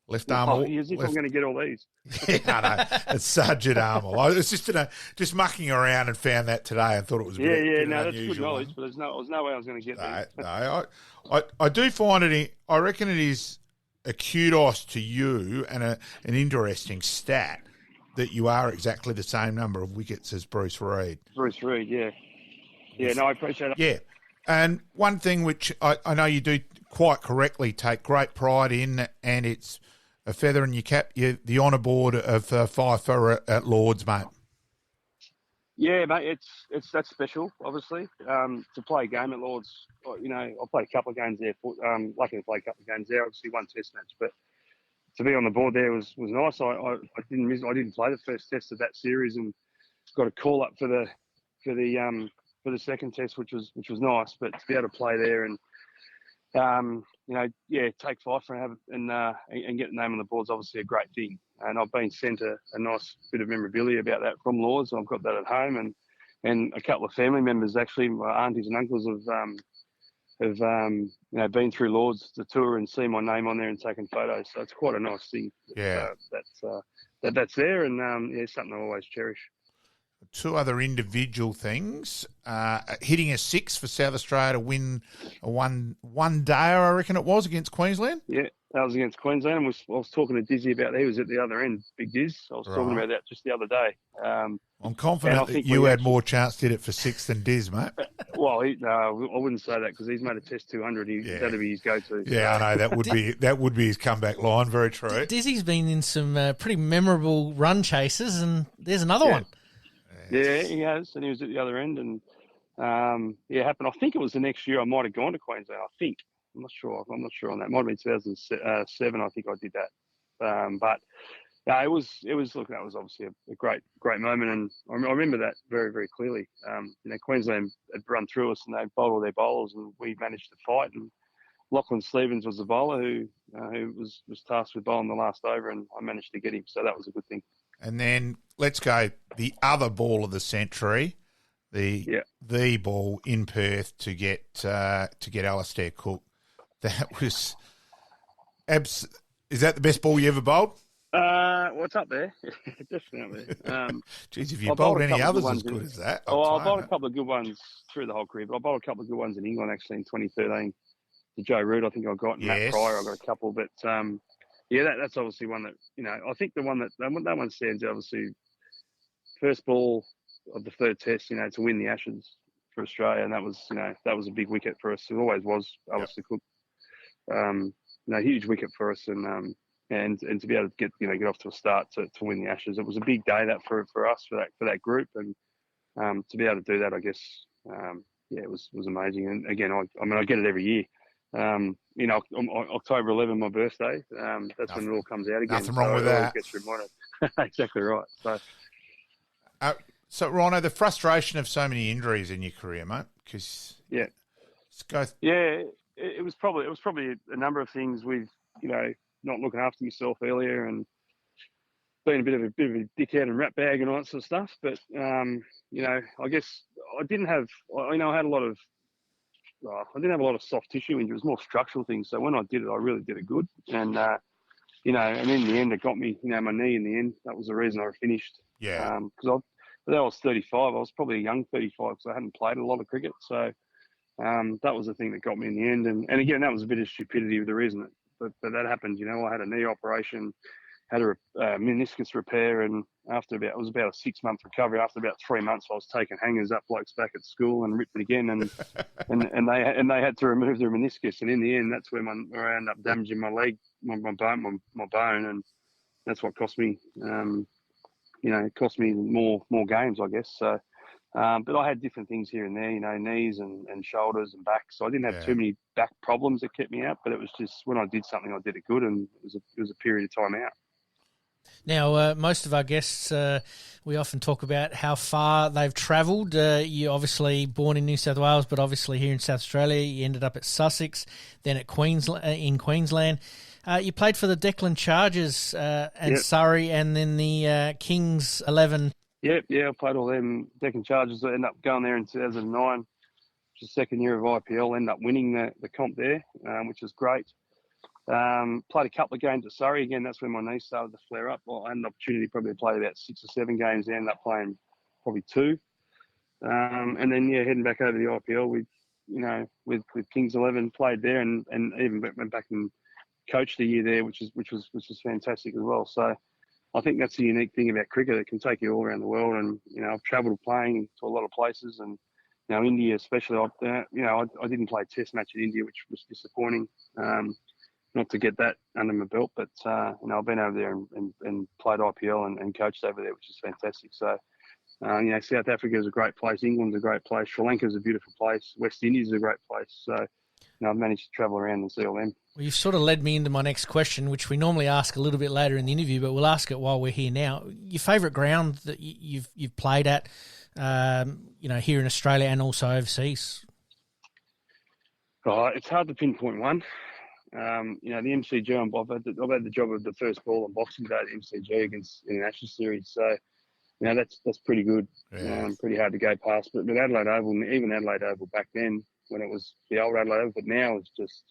Left arm. As if I'm going to get all these. Yeah, I know. It's Sajid Armal. I was just mucking around and found that today and thought it was that's unusual. Good knowledge, but there's no way I was going to get these. No, I do find it. I reckon it is a kudos to you and an interesting stat that you are exactly the same number of wickets as Bruce Reid. Bruce Reid, yeah. Yeah, no, I appreciate it. Yeah, and one thing which I know you do quite correctly take great pride in, and it's a feather in your cap, the honour board of Fifer at Lords, mate. Yeah, mate, that's special, obviously. To play a game at Lords, I played a couple of games there. Lucky to play a couple of games there. Obviously, one Test match, but to be on the board there was nice. I didn't play the first Test of that series, and got a call up for the second Test, which was nice. But to be able to play there and take Fifer and get the name on the board is obviously a great thing. And I've been sent a nice bit of memorabilia about that from Lords. I've got that at home, and a couple of family members, actually, my aunties and uncles have been through Lords, the tour, and seen my name on there and taken photos. So it's quite a nice thing. Yeah, that's there, and something I always cherish. 2 other individual things. Hitting a 6 for South Australia to win a one day, I reckon it was, against Queensland. Yeah, that was against Queensland. And I was talking to Dizzy about that. He was at the other end, Big Diz. I was talking about that just the other day. I'm confident that you had more chance to hit it for 6 than Diz, mate. Well, I wouldn't say that because he's made a Test 200. That'd be his go-to. Yeah, I know. That would be his comeback line. Very true. Dizzy's been in some pretty memorable run chases, and there's another one. Yeah, he has, and he was at the other end, and it happened. I think it was the next year I might have gone to Queensland. I think I'm not sure on that. It might have been 2007. I think I did that. But it was. Look, that was obviously a great moment, and I remember that very, very clearly. Queensland had run through us, and they bowled all their bowlers, and we managed to fight. And Lachlan Stevens was the bowler who was tasked with bowling the last over, and I managed to get him. So that was a good thing. And then let's go the other ball of the century, the ball in Perth to get Alastair Cook. That was is that the best ball you ever bowled? It's up there, definitely. Geez, if you bowled any others as good as that, I bowled a couple of good ones through the whole career, but I bowled a couple of good ones in England actually in 2013. To Joe Root, I think I got, and Matt Pryor, I got a couple, but. That's obviously one that, I think that one stands out, obviously, first ball of the third Test, to win the Ashes for Australia, and that was a big wicket for us. It always was, obviously. Yep. Huge wicket for us, and to be able to get off to a start to win the Ashes, it was a big day that for us, for that group, and to be able to do that, I guess, it was amazing. And again, I get it every year. October 11, my birthday. That's when it all comes out again. Nothing wrong with that. Gets reminded. Exactly right. So, Rhino, the frustration of so many injuries in your career, mate, because it was probably a number of things with not looking after myself earlier and being a bit of a dickhead and rat bag and all that sort of stuff. But I guess I didn't have. I had a lot of. I didn't have a lot of soft tissue injuries, more structural things. So when I did it, I really did it good. And and in the end, it got me. My knee in the end. That was the reason I finished. Yeah. Because I was 35. I was probably a young 35 because I hadn't played a lot of cricket. So that was the thing that got me in the end. And again, that was a bit of stupidity with the reason but that happened. I had a knee operation, had a meniscus repair, and it was about a 6-month recovery. After about 3 months, I was taking hangers up blokes back at school and ripped it again, and they had to remove the meniscus. And in the end, that's where I ended up damaging my leg, my bone, and that's what cost me. It cost me more games, I guess. So, but I had different things here and there, knees and shoulders and back. So I didn't have too many back problems that kept me out. But it was just when I did something, I did it good, and it was a period of time out. Now, most of our guests, we often talk about how far they've travelled. You're obviously born in New South Wales, but obviously here in South Australia. You ended up at Sussex, then at Queensland. You played for the Declan Chargers and Surrey, and then the Kings 11. Yeah, I played all them Declan Chargers. I ended up going there in 2009, which is the second year of IPL. Ended up winning the comp there, which was great. Played a couple of games at Surrey. Again, that's when my knee started to flare up. Well, I had an opportunity probably to play about 6 or 7 games. I ended up playing probably 2. And then, heading back over the IPL with Kings 11, played there and even went back and coached a year there, which was fantastic as well. So I think that's the unique thing about cricket. It can take you all around the world. And, I've travelled playing to a lot of places. And, India especially, I didn't play a test match in India, which was disappointing. Not to get that under my belt, but I've been over there and played IPL and coached over there, which is fantastic. So, South Africa is a great place. England's a great place. Sri Lanka is a beautiful place. West Indies is a great place. So, I've managed to travel around and see all them. Well, you've sort of led me into my next question, which we normally ask a little bit later in the interview, but we'll ask it while we're here now. Your favourite ground that you've played at, here in Australia and also overseas? It's hard to pinpoint one. The MCG, I've had the job of the first ball on Boxing Day at the MCG against International Series. So, that's pretty good. Yeah. Pretty hard to go past. But with Adelaide Oval, even Adelaide Oval back then, when it was the old Adelaide Oval, but now it's just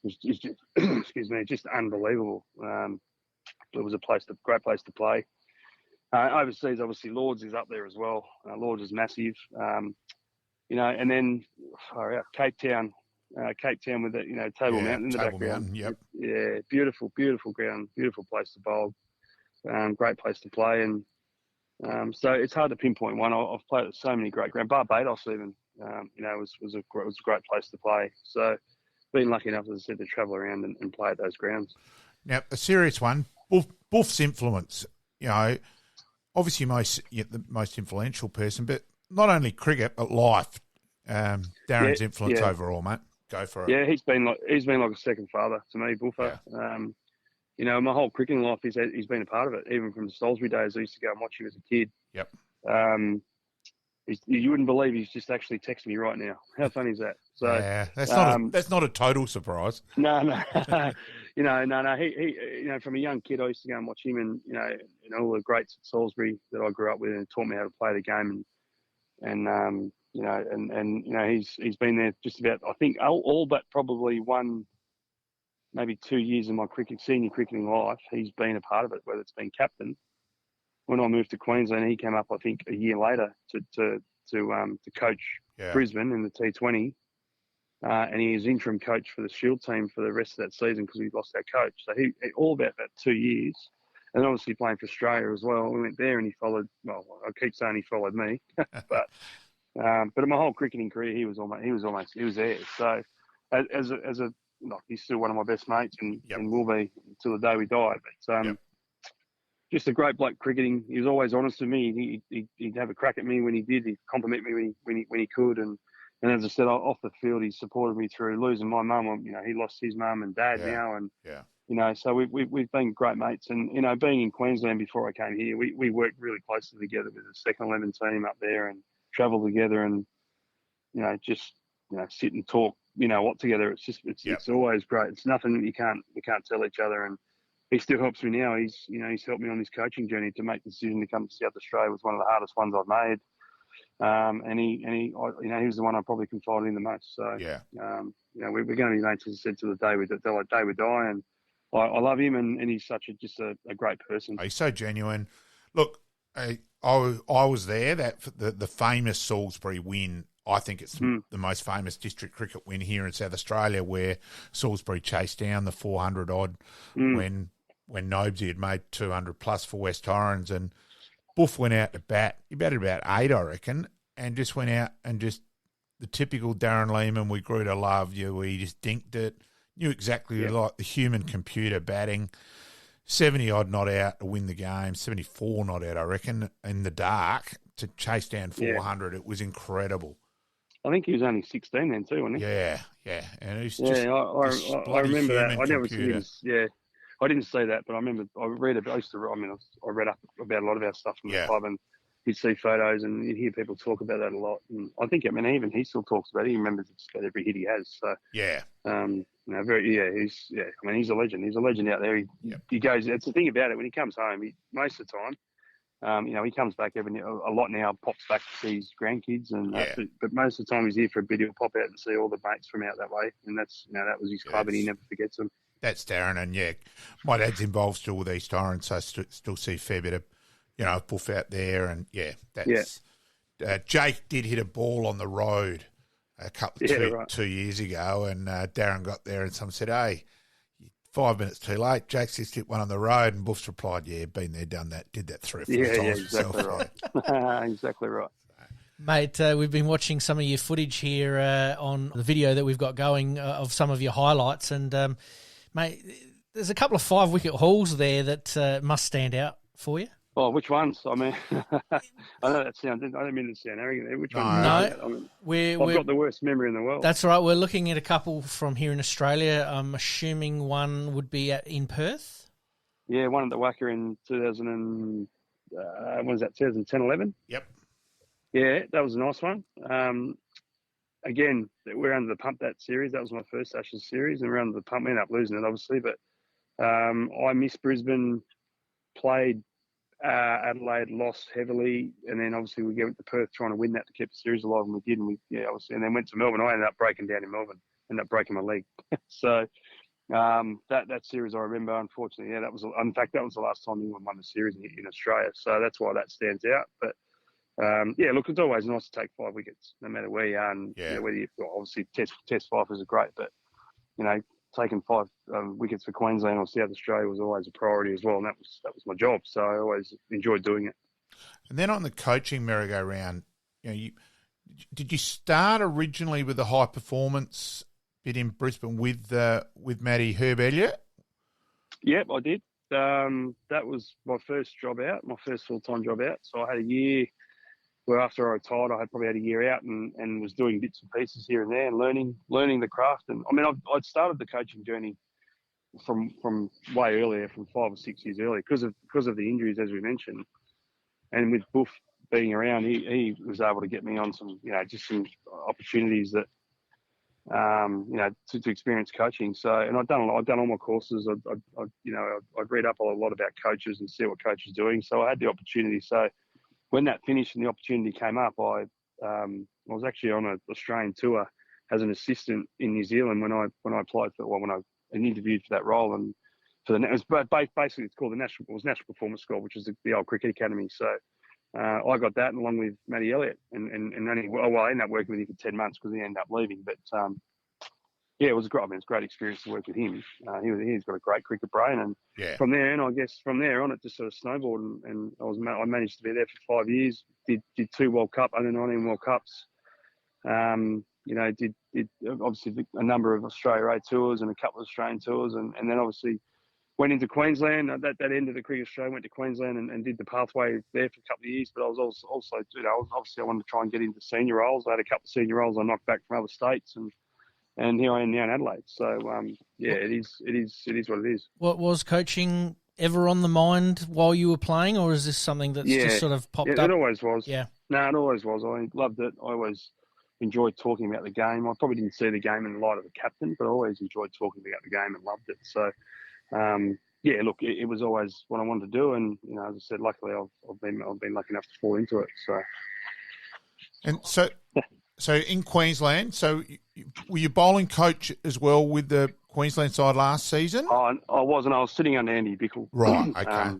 excuse me, just unbelievable. It was a great place to play. Overseas, obviously, Lords is up there as well. Lords is massive. And then Cape Town. Cape Town with the Table Mountain in the background. Mountain, yep. Yeah, beautiful ground, beautiful place to bowl, great place to play, and so it's hard to pinpoint one. I've played at so many great grounds. Barbados even, was a great place to play. So, been lucky enough, as I said, to travel around and play at those grounds. Now, a serious one, Buff's influence. Obviously, the most influential person, but not only cricket but life. Darren's influence overall, mate. Go for it. Yeah, he's been like a second father to me, Buffer. Yeah. My whole cricketing life, he's been a part of it. Even from the Salisbury days, I used to go and watch him as a kid. Yep. You wouldn't believe he's just actually texting me right now. How funny is that? So yeah, that's not a total surprise. No. No. He, from a young kid, I used to go and watch him, and all the greats at Salisbury that I grew up with, and taught me how to play the game, and he's been there just about, I think, all but probably maybe 2 years in my senior cricketing life. He's been a part of it, whether it's been captain. When I moved to Queensland, he came up, I think, a year later to coach Brisbane in the T20, and he was interim coach for the Shield team for the rest of that season because he lost our coach. So he all about that 2 years, and obviously playing for Australia as well. We went there and he followed. Well, I keep saying he followed me, but in my whole cricketing career, he was there. So he's still one of my best mates and will be until the day we die. But just a great bloke cricketing. He was always honest with me. He'd have a crack at me when he did. He'd compliment me when he could, and And as I said, off the field, he supported me through losing my mum. You know, he lost his mum and dad now, and you know, so we've been great mates. And you know, being in Queensland before I came here, we worked really closely together with the second 11 team up there, and travelled together, and you know, just sit and talk, what together. It's always great. It's nothing that we can't tell each other. And he still helps me now. He's helped me on this coaching journey to make the decision to come to South Australia. It was one of the hardest ones I've made. And he was the one I probably confided in the most. So we're going to be mates, as I said, to the day we die. And I love him, and he's such a great person. He's so genuine. Look, I was there. That the famous Salisbury win. I think it's the most famous district cricket win here in South Australia, where Salisbury chased down the 400 odd when Nobesy had made 200 plus for West Torrens, and Buff went out to bat. He batted about 8, I reckon, and just went out and just the typical Darren Lehman, we grew to love you. He just dinked it, knew exactly like the human computer batting. 70 odd not out to win the game, 74 not out, I reckon, in the dark to chase down 400. It was incredible. I think he was only 16 then too, wasn't he? Yeah. And he's just I remember that. I never seen him. Yeah, I didn't see that, but I remember I read up about a lot of our stuff from the club, and you'd see photos and you'd hear people talk about that a lot. And I think, even he still talks about it. He remembers just about every hit he has. So he's a legend. He's a legend out there. He goes. It's the thing about it. When he comes home, most of the time. He comes back a lot now, pops back to see his grandkids, but most of the time he's here for a bit. He'll pop out and see all the mates from out that way, and that's that was his club, and he never forgets them. That's Darren, and my dad's involved still with East Torrens, so I still see a fair bit of Buff out there, and Jake did hit a ball on the road a couple 2 years ago, and Darren got there, and someone said, "Hey, 5 minutes too late. Jake's just hit one on the road," and Buff's replied, been there, done that, did that 3 or 4 times exactly himself. Right. Exactly right. Mate, we've been watching some of your footage here on the video that we've got going of some of your highlights, and mate, there's a couple of 5-wicket hauls there that must stand out for you. Oh, which ones? I mean, I know that sounds. I don't mean to sound arrogant. Which ones? No, I've got the worst memory in the world. That's right. We're looking at a couple from here in Australia. I'm assuming one would be in Perth. Yeah, one at the Wacker in 2010-11. Yep. Yeah, that was a nice one. Again, we're under the pump that series. That was my first Ashes series, and we're under the pump. We ended up losing it, obviously, but I missed Brisbane, played Adelaide, lost heavily, and then obviously we went to Perth trying to win that to keep the series alive, and we did. And obviously, and then went to Melbourne. I ended up breaking down in Melbourne, ended up breaking my leg. So that series I remember. Unfortunately, that was the last time England won the series in Australia. So that's why that stands out. But look, it's always nice to take 5 wickets, no matter where you are. And whether you obviously test fifers are great, but taking 5 wickets for Queensland or South Australia was always a priority as well, and that was my job. So I always enjoyed doing it. And then on the coaching merry-go-round, did you start originally with the high performance bit in Brisbane with Matty Herb Elliott? Yep, I did. That was my first job out, my first full-time job out. So I had a year. Well, after I retired, I had probably had a year out and was doing bits and pieces here and there and learning the craft. And I mean, I'd started the coaching journey from way earlier, from 5 or 6 years earlier, because of the injuries, as we mentioned. And with Buff being around, he was able to get me on some, just some opportunities that, to experience coaching. So, and I'd done all my courses. I'd read up a lot about coaches and see what coaches are doing. So I had the opportunity. So when that finished and the opportunity came up, I was actually on an Australian tour as an assistant in New Zealand when I applied for when I interviewed for that role, and basically it's called National Performance School, which is the old cricket academy. So I got that along with Matty Elliott, and I ended up working with him for 10 months because he ended up leaving. But it was great. I mean, it's a great experience to work with him. He's got a great cricket brain, and from there on, it just sort of snowballed, and I managed to be there for 5 years. Did 2 World Cup, under 19 World Cups. Did obviously a number of Australia A tours and a couple of Australian tours, and then obviously went into Queensland. That end of the cricket show, went to Queensland and did the pathway there for a couple of years. But I was also obviously I wanted to try and get into senior roles. I had a couple of senior roles I knocked back from other states, and here I am now in Adelaide. So it is what it is. What was coaching ever on the mind while you were playing, or is this something that's just sort of popped up? It always was. Yeah. No, it always was. I loved it. I always enjoyed talking about the game. I probably didn't see the game in the light of the captain, but I always enjoyed talking about the game and loved it. So, it was always what I wanted to do. And, as I said, luckily I've been lucky enough to fall into it. So, and so in Queensland, were you bowling coach as well with the Queensland side last season? I wasn't. I was sitting under Andy Bickle. Right, okay.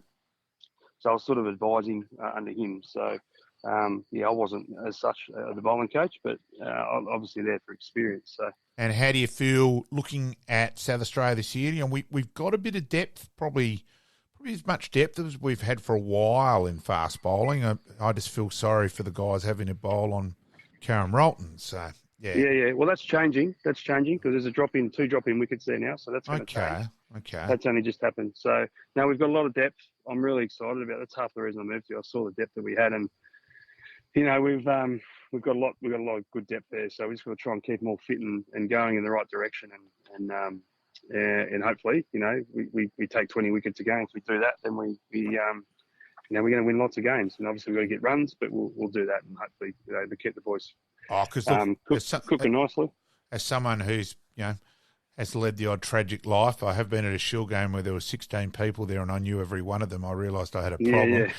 So I was sort of advising under him. So, I wasn't as such the bowling coach, but obviously there for experience. So. And how do you feel looking at South Australia this year? We've got a bit of depth, probably as much depth as we've had for a while in fast bowling. I just feel sorry for the guys having to bowl on Karen Rolton. So. Yeah. Well, that's changing. That's changing because there's two drop-in wickets there now, so that's going to change. Okay. That's only just happened. So now we've got a lot of depth. I'm really excited about it. That's half the reason I moved here. I saw the depth that we had, and we've got a lot of good depth there. So we just got to try and keep them all fit and going in the right direction, and hopefully, we take 20 wickets a game. If we do that, then we're going to win lots of games. And obviously we've got to get runs, but we'll do that, and hopefully, they keep the boys. Oh, because cooking nicely. As someone who's has led the odd tragic life, I have been at a Shield game where there were 16 people there, and I knew every one of them. I realised I had a problem.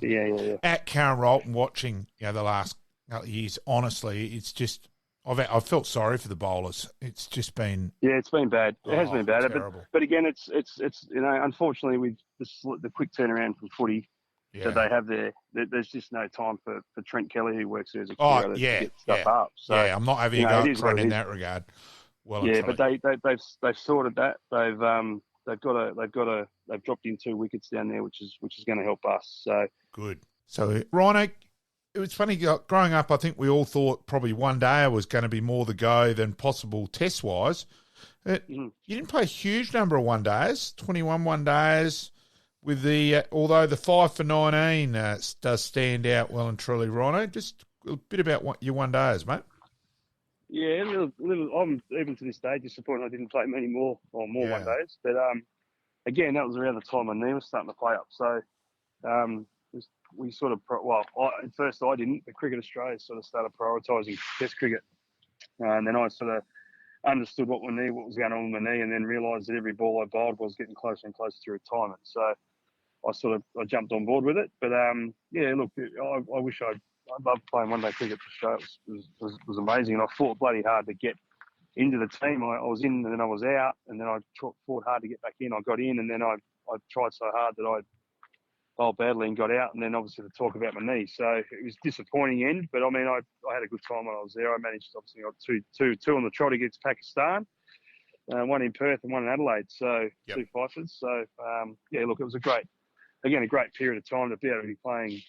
Yeah. At Karen Rolton, watching the last couple of years, honestly, it's just I've felt sorry for the bowlers. It's just been it's been bad. It has been bad. But again, it's unfortunately with the quick turnaround from footy. that they have there. There's just no time for Trent Kelly, who works there as a curator, to get stuff up. So, I'm not having a go at Trent in that regard. Well, but they've sorted that. They've dropped in 2 wickets down there, which is going to help us. So good. So Rhino, it was funny growing up. I think we all thought probably one day was going to be more the go than possible test wise. You didn't play a huge number of one days, 21 one days. With although the 5 for 19 does stand out well and truly, Rhino. Just a bit about your one days, mate. Yeah, a little. I'm even to this day disappointed I didn't play many more one days. But again, that was around the time my knee was starting to play up. So we sort of at first I didn't. But Cricket Australia sort of started prioritising Test cricket, and then I sort of understood what was going on with my knee, and then realised that every ball I bowled was getting closer and closer to retirement. So I jumped on board with it. But look, I wish I loved playing one day cricket for Australia. It was amazing, and I fought bloody hard to get into the team. I was in, and then I was out, and then I fought hard to get back in. I got in, and then I tried so hard that I bowled badly and got out, and then obviously the talk about my knee. So it was a disappointing end, but I mean, I had a good time when I was there. I managed, obviously, got two on the trot against Pakistan, one in Perth and one in Adelaide. So 2 fifers. So look, it was a great period of time to be able to be playing,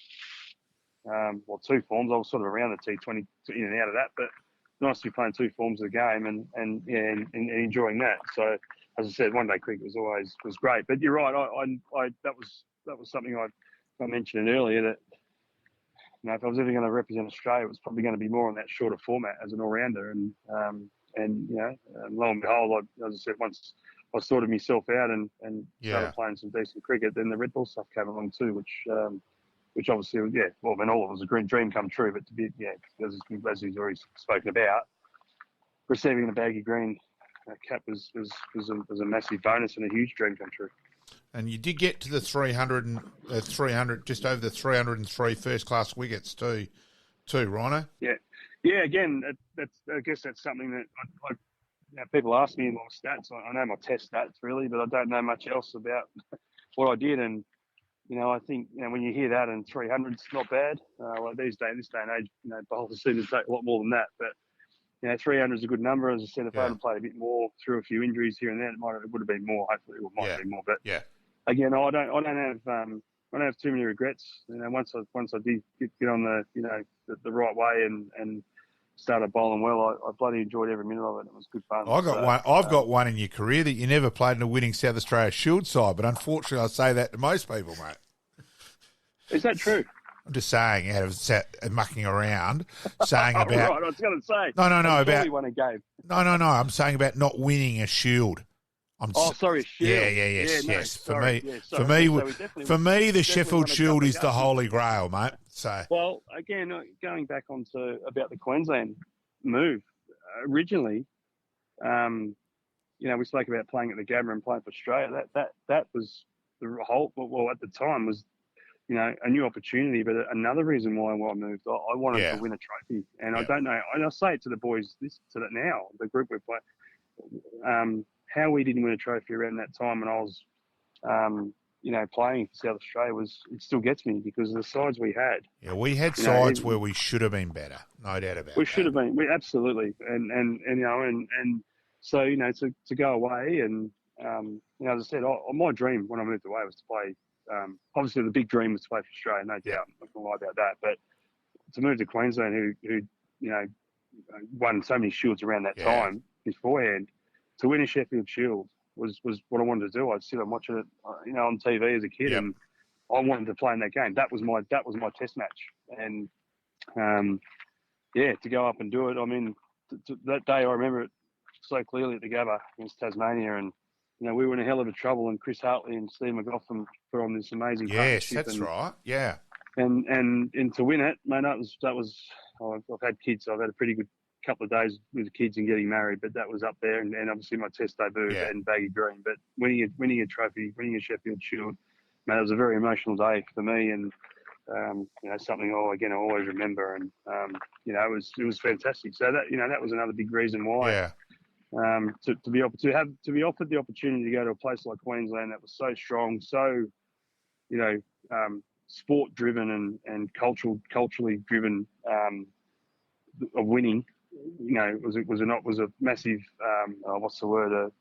2 forms. I was sort of around the T20 in and out of that, but nice to be playing 2 forms of the game and enjoying that. So as I said, one day cricket was great. But you're right, that was something I mentioned earlier, that if I was ever going to represent Australia, it was probably going to be more on that shorter format as an all-rounder. And lo and behold, as I said, once I sorted myself out and started playing some decent cricket, then the red ball stuff came along too, which obviously, all of it was a dream come true. But to be, as he's already spoken about, receiving the baggy green cap was a massive bonus and a huge dream come true. And you did get to the 300, just over the 303 first-class wickets too, Rhino. Yeah. Again, I guess that's something that people ask me my stats. I know my test stats really, but I don't know much else about what I did. And I think when you hear that, and 300's not bad. This day and age, bowlers seem to take a lot more than that. But 300 is a good number. As I said, if I had played a bit more through a few injuries here and there, it would have been more. Hopefully, it might be more. But again, I don't have too many regrets. Once I did get on the right way and started bowling well, I bloody enjoyed every minute of it. It was good fun. I've got one in your career that you never played in a winning South Australia Shield side, but unfortunately I say that to most people, mate. Is that true? I'm just saying, out of mucking around, saying about... right, I was going to say. No, about... He won a game. No, I'm saying about not winning a Shield. Sorry, Shield. Yes. For me, the Sheffield Shield is the holy grail, mate. So, well, again, going back onto about the Queensland move, originally, we spoke about playing at the Gabba and playing for Australia. That was the whole. Well, at the time was, a new opportunity. But another reason why I moved, I wanted to win a trophy, and I don't know. And I say it to the boys, now, the group we're playing. How we didn't win a trophy around that time when I was, playing for South Australia it still gets me because of the sides we had. Yeah, we had sides where we should have been better, no doubt about it. We should have been, absolutely, and so to go away and as I said, my dream when I moved away was to play. Obviously, the big dream was to play for Australia, no doubt. I'm not gonna lie about that, but to move to Queensland, who won so many shields around that time beforehand. To win a Sheffield Shield was what I wanted to do. I'd sit and watch it, on TV as a kid, and I wanted to play in that game. That was my test match, and to go up and do it. I mean, that day I remember it so clearly at the Gabba against Tasmania, and we were in a hell of a trouble. And Chris Hartley and Steve McGoffin put on this amazing partnership. Yes, that's right. Yeah, and to win it, man, that was. I've had kids, so I've had a pretty good couple of days with the kids and getting married, but that was up there, and obviously my test debut in baggy green. But winning a trophy, winning a Sheffield Shield, man, it was a very emotional day for me, and something I always remember, and it was fantastic. So that was another big reason why. To be offered the opportunity to go to a place like Queensland that was so strong, so sport driven and culturally driven, of winning. Was a massive what's the word?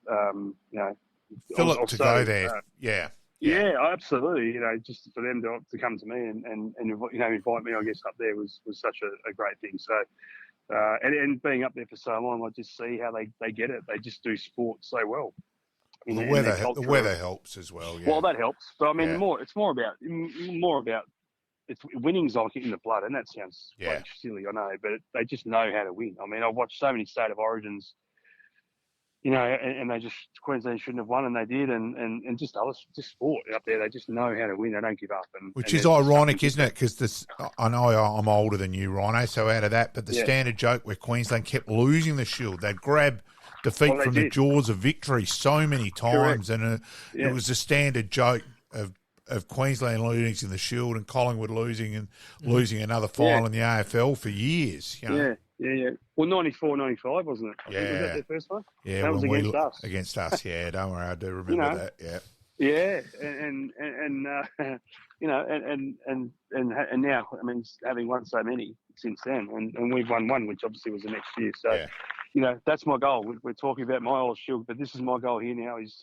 Philip to go there. Yeah, absolutely. Just for them to come to me and invite me, I guess, up there was such a great thing. So, and being up there for so long, I just see how they get it. They just do sport so well. The weather helps as well. Yeah. Well, that helps. But I mean, it's more about it's winning's like in the blood, and that sounds like silly, I know, but they just know how to win. I mean, I've watched so many State of Origins, and they just Queensland shouldn't have won, and they did, and just sport up there, they just know how to win. They don't give up, which is ironic, isn't it? Because I know I'm older than you, Rhino, so out of that, but the standard joke where Queensland kept losing the Shield, they'd grab defeat from the jaws of victory so many times, and it was a standard joke of Queensland losing the Shield and Collingwood losing another final in the AFL for years. Yeah. Well, 94, 95, wasn't it? Yeah. Was that their first one? Yeah, that was against us. Against us, yeah. Don't worry, I do remember that. Yeah. Yeah, and now, I mean, having won so many since then, and we've won one, which obviously was the next year. So, that's my goal. We're talking about my old Shield, but this is my goal here now is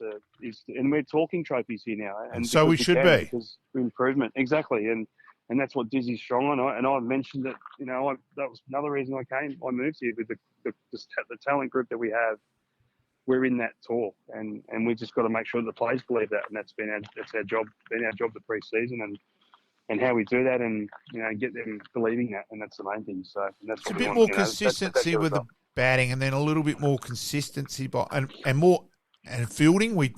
and we're talking trophies here now. And so we should be. Because improvement, exactly. And that's what Dizzy's strong on. And I've mentioned that, that was another reason I moved here with the talent group that we have. We're in that tour, and we just got to make sure that the players believe that, and that's our job. Been our job the pre-season, and how we do that, and get them believing that, and that's the main thing. So that's it's a bit more consistency with the batting, and then a little bit more consistency, and more and fielding. We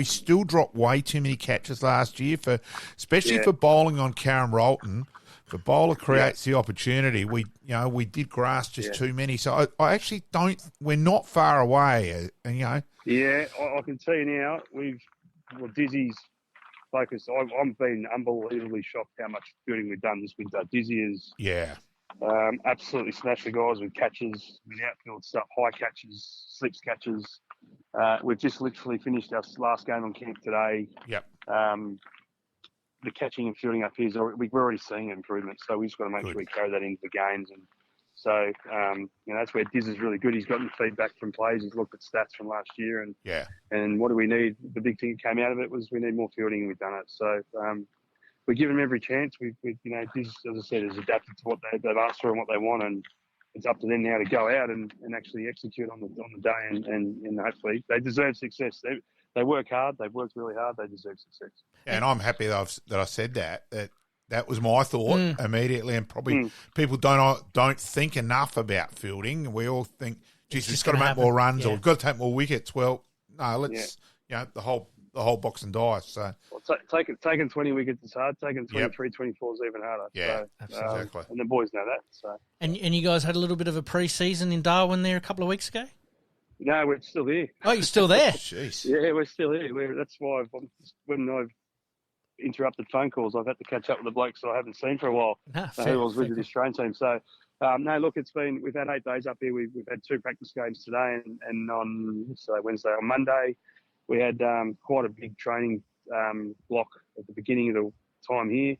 still dropped way too many catches last year especially for bowling on Karen Rolton. If a bowler creates the opportunity, we did grass just too many. So I actually don't. We're not far away. Yeah, I can tell you now. Dizzy's focus. I've been unbelievably shocked how much fielding we've done this winter. Dizzy is absolutely smashed the guys with catches, with outfield stuff, high catches, slips catches. We've just literally finished our last game on camp today. Yep. The catching and fielding up here, we're already seeing improvements, so we just got to make sure we carry that into the games. And so, that's where Diz is really good. He's gotten feedback from players. He's looked at stats from last year, and what do we need? The big thing that came out of it was we need more fielding, and we've done it. So we give them every chance. Diz, as I said, has adapted to what they've asked for and what they want, and it's up to them now to go out and actually execute on the day, and hopefully they deserve success. They work hard. They've worked really hard. They deserve success. Yeah, and I'm happy that I said that was my thought immediately, and probably people don't think enough about fielding. We all think, geez, we've got to make more runs or we've got to take more wickets. Well, no, let's the whole box and dice. So taking 20 wickets is hard. Taking 23, 24 is even harder. Yeah, so, exactly. And the boys know that. So and you guys had a little bit of a pre-season in Darwin there a couple of weeks ago. No, we're still here. Oh, you're still there? Jeez. Yeah, we're still here. That's why when I've interrupted phone calls, I've had to catch up with the blokes that I haven't seen for a while. Who I was with the Australian team. So, no, look, we've had 8 days up here. We've had 2 practice games today and on Wednesday. On Monday, we had quite a big training block at the beginning of the time here.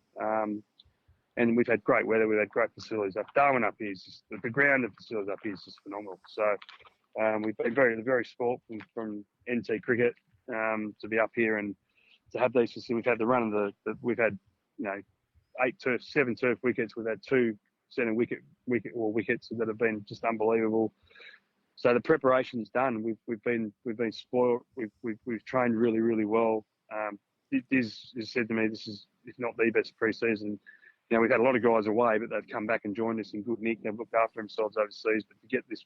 And we've had great weather. We've had great facilities up. Darwin up here is just, the ground and facilities up here is just phenomenal. So we've been very, very spoilt from NT cricket to be up here and to have these facilities. We've had the run of we've had 7 turf wickets. We've had 2 centre wickets that have been just unbelievable. So the preparation's done. We've been spoiled. We've trained really, really well. Diz said to me, this is, if not the best pre-season. We've had a lot of guys away, but they've come back and joined us in good nick. They've looked after themselves overseas. But to get this,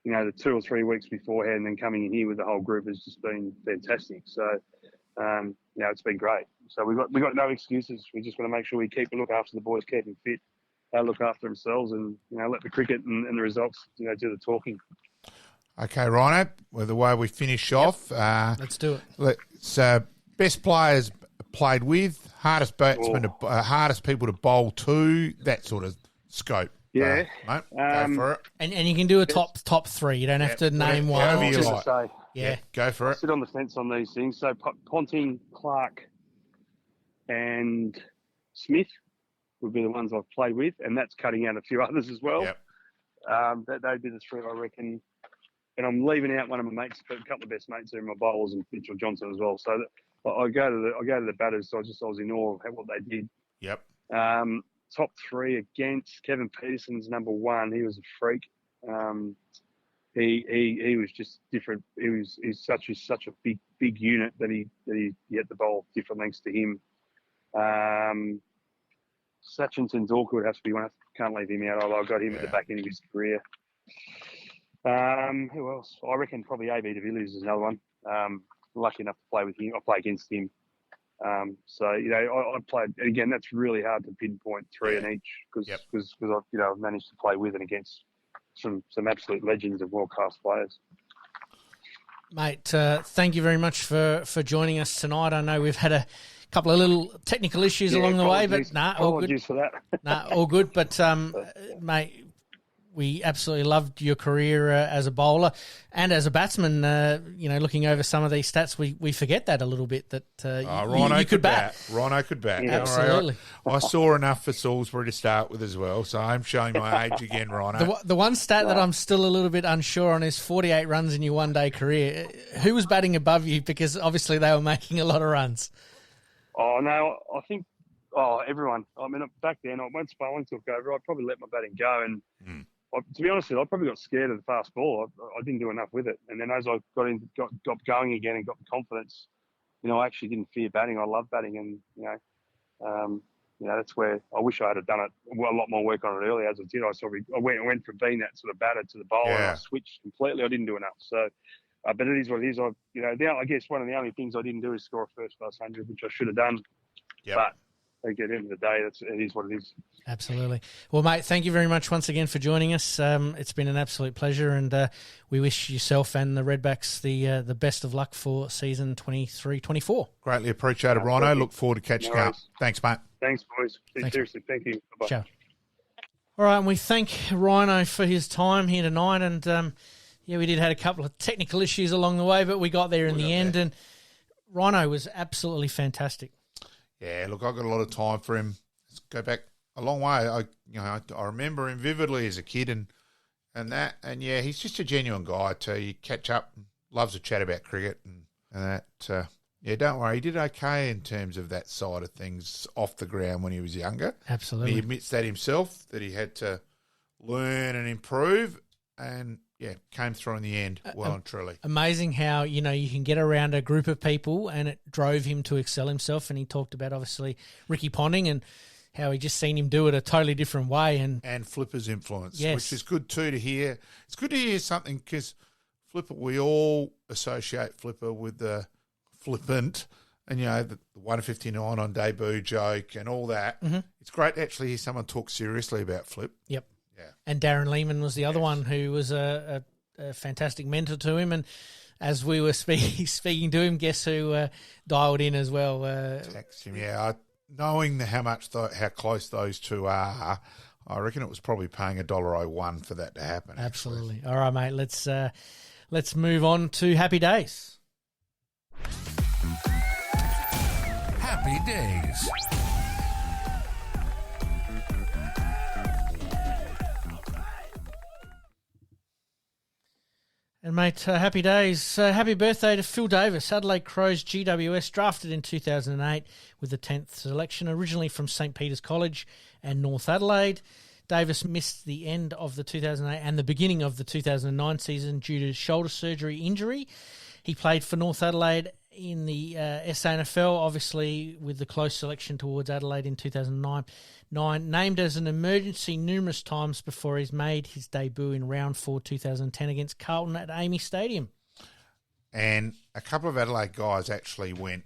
the 2 or 3 weeks beforehand and then coming in here with the whole group has just been fantastic. So, it's been great. So we got no excuses. We just got to make sure we look after the boys, keep them fit, look after themselves, and let the cricket and the results do the talking. Okay, Rhino. Well, the way we finish off, let's do it. Let's best players played with, hardest batsmen, hardest people to bowl to, that sort of scope. Yeah, mate, go for it. And you can do a top 3. You don't have to name one. Whatever you like. Yeah, go for it. I sit on the fence on these things. So Ponting, Clark, and Smith would be the ones I've played with, and that's cutting out a few others as well. Yep. They'd be the 3, I reckon. And I'm leaving out one of my mates, but a couple of best mates are my bowlers and Mitchell Johnson as well. So I go to the batters. So I was in awe of what they did. Yep. Top 3 against Kevin Peterson's number 1. He was a freak. He was just different. He's such a big unit that he had to bowl different lengths to him. Sachin Tendulkar would have to be one. Can't leave him out. I got him at the back end of his career. Who else? I reckon probably AB de Villiers is another one. Lucky enough to play with him. I play against him. I played again. That's really hard to pinpoint 3 in each because I've managed to play with and against some absolute legends of world class players. Mate, thank you very much for joining us tonight. I know we've had a couple of little technical issues along the way, but all good. Apologies for that. All good. But mate, we absolutely loved your career as a bowler and as a batsman. Looking over some of these stats, we forget that a little bit. That you could bat. Rhino could bat. Yeah, absolutely. I saw enough for Salisbury to start with as well, so I'm showing my age again, Rhino. The one stat that I'm still a little bit unsure on is 48 runs in your one-day career. Who was batting above you? Because obviously they were making a lot of runs. Oh no, I think everyone. I mean, back then, once Bowen took over, I probably let my batting go and. To be honest with you, I probably got scared of the fast ball. I didn't do enough with it. And then as I got going again and got the confidence, I actually didn't fear batting. I love batting. And, that's where I wish I had done it, a lot more work on it earlier as I did. I went from being that sort of batter to the bowler and I switched completely. I didn't do enough. So, but it is what it is. I guess one of the only things I didn't do is score a first class 100, which I should have done. Yep. But at the end of the day, it is what it is. Absolutely. Well, mate, thank you very much once again for joining us. It's been an absolute pleasure, and we wish yourself and the Redbacks the best of luck for season 23-24. Greatly appreciated, Rhino. Look forward to catching up. Thanks, mate. Thanks, boys. Seriously, thank you. Bye-bye. Ciao. All right, and we thank Rhino for his time here tonight, and we did have a couple of technical issues along the way, but we got there in the end, and Rhino was absolutely fantastic. Yeah, look, I've got a lot of time for him. Let's go back a long way. I remember him vividly as a kid and he's just a genuine guy too. You catch up, loves to chat about cricket and that. Don't worry, he did okay in terms of that side of things off the ground when he was younger. Absolutely. He admits that himself, that he had to learn and improve, and came through in the end well and truly. Amazing how, you can get around a group of people and it drove him to excel himself. And he talked about, obviously, Ricky Ponting and how he just seen him do it a totally different way. And Flipper's influence, yes. Which is good too to hear. It's good to hear something because Flipper, we all associate Flipper with the flippant and, the 159 on debut joke and all that. Mm-hmm. It's great to actually hear someone talk seriously about Flip. Yep. Yeah. And Darren Lehman was the other one who was a fantastic mentor to him. And as we were speaking to him, guess who dialed in as well? Text him, knowing how close those two are, I reckon it was probably paying $1.01 for that to happen. Absolutely. Actually. All right, mate. Let's move on to Happy Days. Happy Days. And, mate, happy days. Happy birthday to Phil Davis, Adelaide Crows GWS, drafted in 2008 with the 10th selection, originally from St. Peter's College and North Adelaide. Davis missed the end of the 2008 and the beginning of the 2009 season due to shoulder surgery injury. He played for North Adelaide in the SANFL, obviously with the close selection towards Adelaide in 2009. Named as an emergency numerous times before he's made his debut in round 4 2010 against Carlton at Amy Stadium. And a couple of Adelaide guys actually went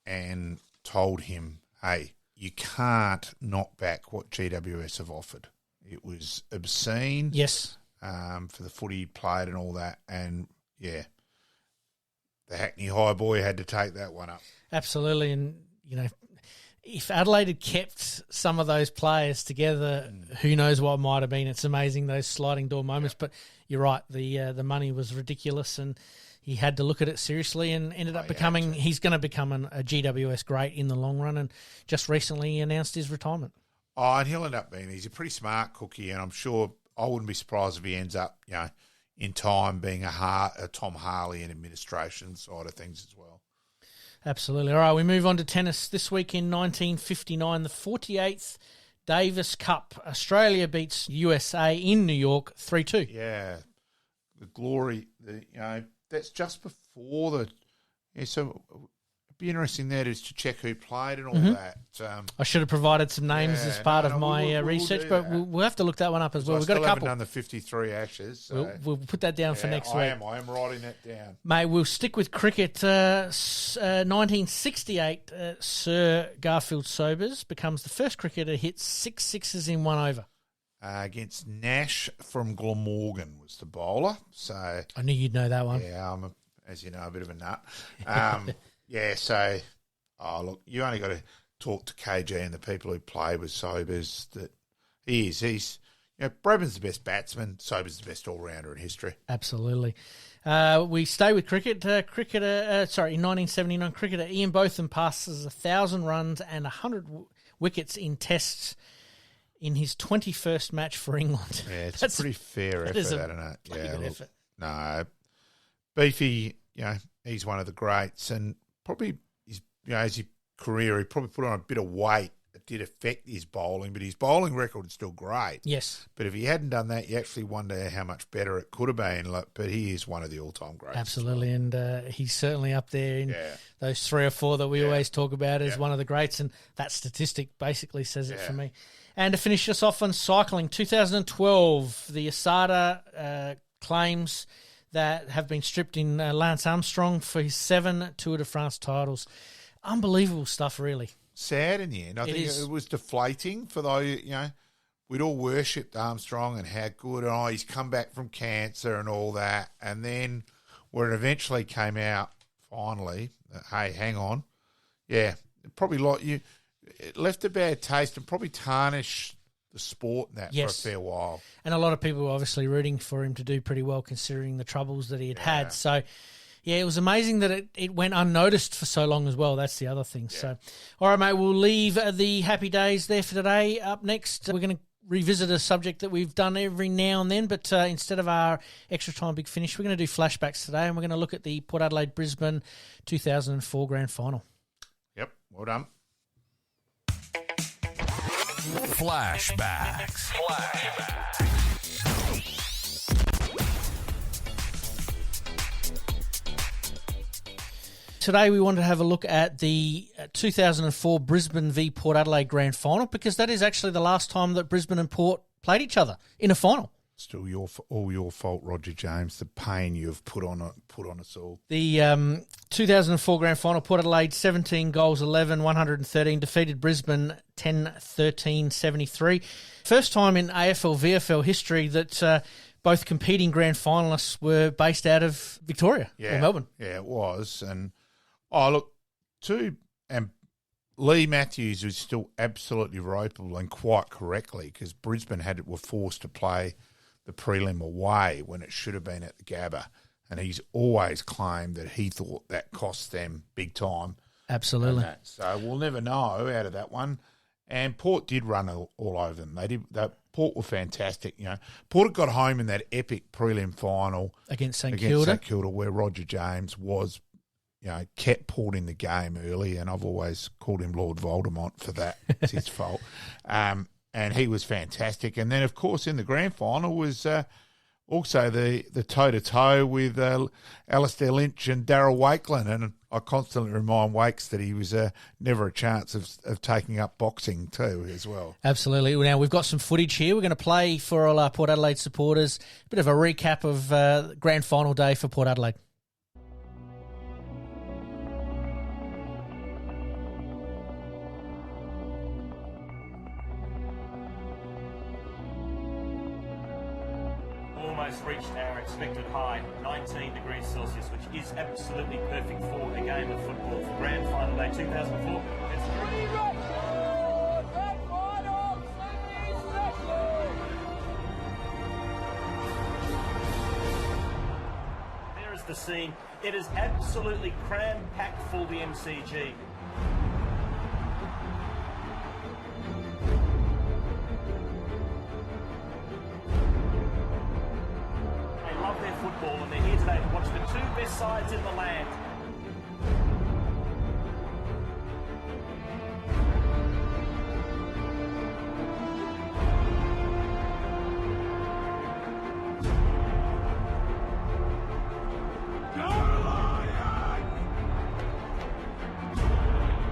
and told him, hey, you can't knock back what GWS have offered. It was obscene. Yes. For the footy he played and all that. And, the Hackney High boy had to take that one up. Absolutely. And, if Adelaide had kept some of those players together, who knows what might have been. It's amazing, those sliding door moments. But you're right, the money was ridiculous and he had to look at it seriously and ended up he's going to become a GWS great in the long run, and just recently announced his retirement. Oh, and he'll end up he's a pretty smart cookie, and I'm sure I wouldn't be surprised if he ends up, in time being a Tom Harley and administration side of things as well. Absolutely. All right, we move on to tennis. This week in 1959, the 48th Davis Cup. Australia beats USA in New York 3-2. Yeah, the glory, that's just before the... Yeah, so it'd be interesting there to check who played and all that. I should have provided some names as part of my research, but we'll have to look that one up as well. We've got a couple. Haven't done the 53 Ashes. So. We'll put that down for next week. I am writing that down. Mate, we'll stick with cricket. 1968, Sir Garfield Sobers becomes the first cricketer to hit 6 sixes in one over. Against Nash from Glamorgan was the bowler. So I knew you'd know that one. Yeah, I'm, as you know, a bit of a nut. Look, you only got to talk to KG and the people who play with Sobers that he's Bradman's the best batsman, Sobers the best all-rounder in history. Absolutely. We stay with cricket. In 1979, cricketer Ian Botham passes 1,000 runs and 100 wickets in tests in his 21st match for England. Yeah, it's a pretty fair effort, isn't it? Good effort. No, Beefy, he's one of the greats, and probably as his career, he probably put on a bit of weight. It did affect his bowling, but his bowling record is still great. Yes. But if he hadn't done that, you actually wonder how much better it could have been. But he is one of the all-time greats. Absolutely, and he's certainly up there in those 3 or 4 that we always talk about as one of the greats, and that statistic basically says it for me. And to finish us off on cycling, 2012, the ASADA claims that have been stripped in Lance Armstrong for his 7 Tour de France titles. Unbelievable stuff, really. Sad in the end. I think it was deflating for those, we'd all worshipped Armstrong and how good, he's come back from cancer and all that. And then where it eventually came out, finally, hey, hang on. Yeah, probably it left a bad taste and probably tarnished the sport and that for a fair while. And a lot of people were obviously rooting for him to do pretty well considering the troubles that he had. So, it was amazing that it went unnoticed for so long as well. That's the other thing. Yeah. So, all right, mate, we'll leave the happy days there for today. Up next, we're going to revisit a subject that we've done every now and then, but instead of our extra time big finish, we're going to do flashbacks today, and we're going to look at the Port Adelaide-Brisbane 2004 Grand Final. Yep, well done. Flashbacks. Today we wanted to have a look at the 2004 Brisbane v Port Adelaide Grand Final, because that is actually the last time that Brisbane and Port played each other in a final. Still all your fault, Roger James. The pain you have put on us all. The 2004 Grand Final, Port Adelaide 17 goals, 11, 113, defeated Brisbane 10-13, 73. First time in AFL VFL history that both competing grand finalists were based out of Victoria or Melbourne. Yeah, it was. And look, and Lee Matthews was still absolutely ropeable, and quite correctly, because Brisbane were forced to play the prelim away when it should have been at the Gabba. And he's always claimed that he thought that cost them big time. Absolutely. So we'll never know out of that one. And Port did run all over them. Port were fantastic. Port had got home in that epic prelim final against St Kilda, where Roger James was, kept Port in the game early, and I've always called him Lord Voldemort for that. It's his fault. And he was fantastic. And then, of course, in the grand final was also the toe-to-toe with Alistair Lynch and Darryl Wakelin. And I constantly remind Wakes that he was never a chance of taking up boxing too as well. Absolutely. Now, we've got some footage here. We're going to play for all our Port Adelaide supporters. A bit of a recap of grand final day for Port Adelaide. Reached our expected high, 19 degrees Celsius, which is absolutely perfect for a game of football. For Grand Final Day 2004, it's Grand Final semi-special! There is the scene. It is absolutely cram-packed full, the MCG. Football, and they're here today to watch the two best sides in the land.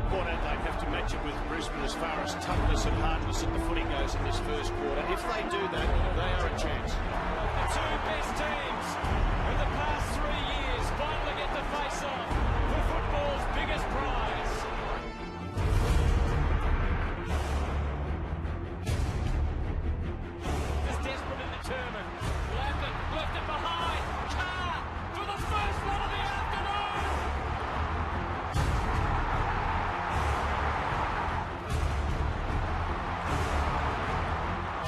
Port Adelaide have to match it with Brisbane as far as toughness and hardness at the footy goes in this first quarter. If they do that, they are a chance. The two best teams in the past 3 years finally get to face off for football's biggest prize. Just desperate and determined. Left it behind. Carr for the first one of the afternoon.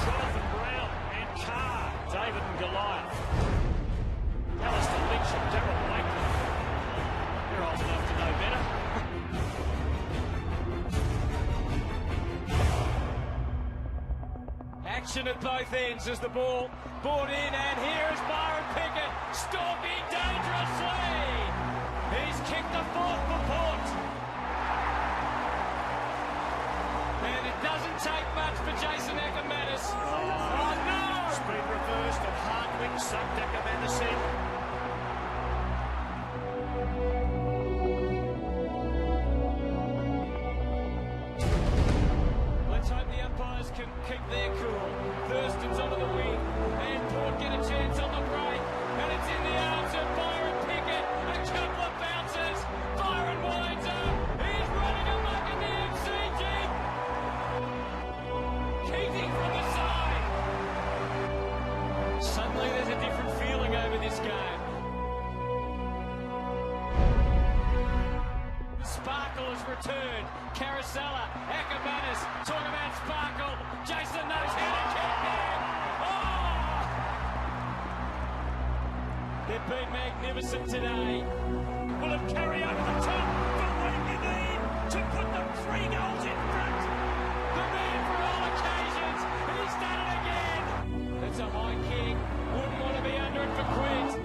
Jonathan Brown and Carr. David and Goliath. Alistair Lynch and Darryl Wakelin. You're old enough to know better. Action at both ends as the ball brought in, and here is Byron Pickett stalking dangerously. He's kicked the fourth for Port. And it doesn't take much for Jason Ackermanis. Oh no! Speed reversed and Hardwick sucked Ackermanis in. Let's hope the umpires can keep their cool. Thurston's onto the wing, and Port get a chance on the break, and it's in the arms of Byron Pickett. A couple of bounces. Byron winds up. He's running amok in the MCG. Keating from the side. Suddenly there's a different feeling over this game. Sparkle has returned. Carousella, Ackermanis, talk about Sparkle. Jason knows how to get there. Oh! They've been magnificent today. Will it carry over the top? But what do you need to put them 3 goals in front? The man for all occasions. He's done it again. That's a high kick. Wouldn't want to be under it for Quint.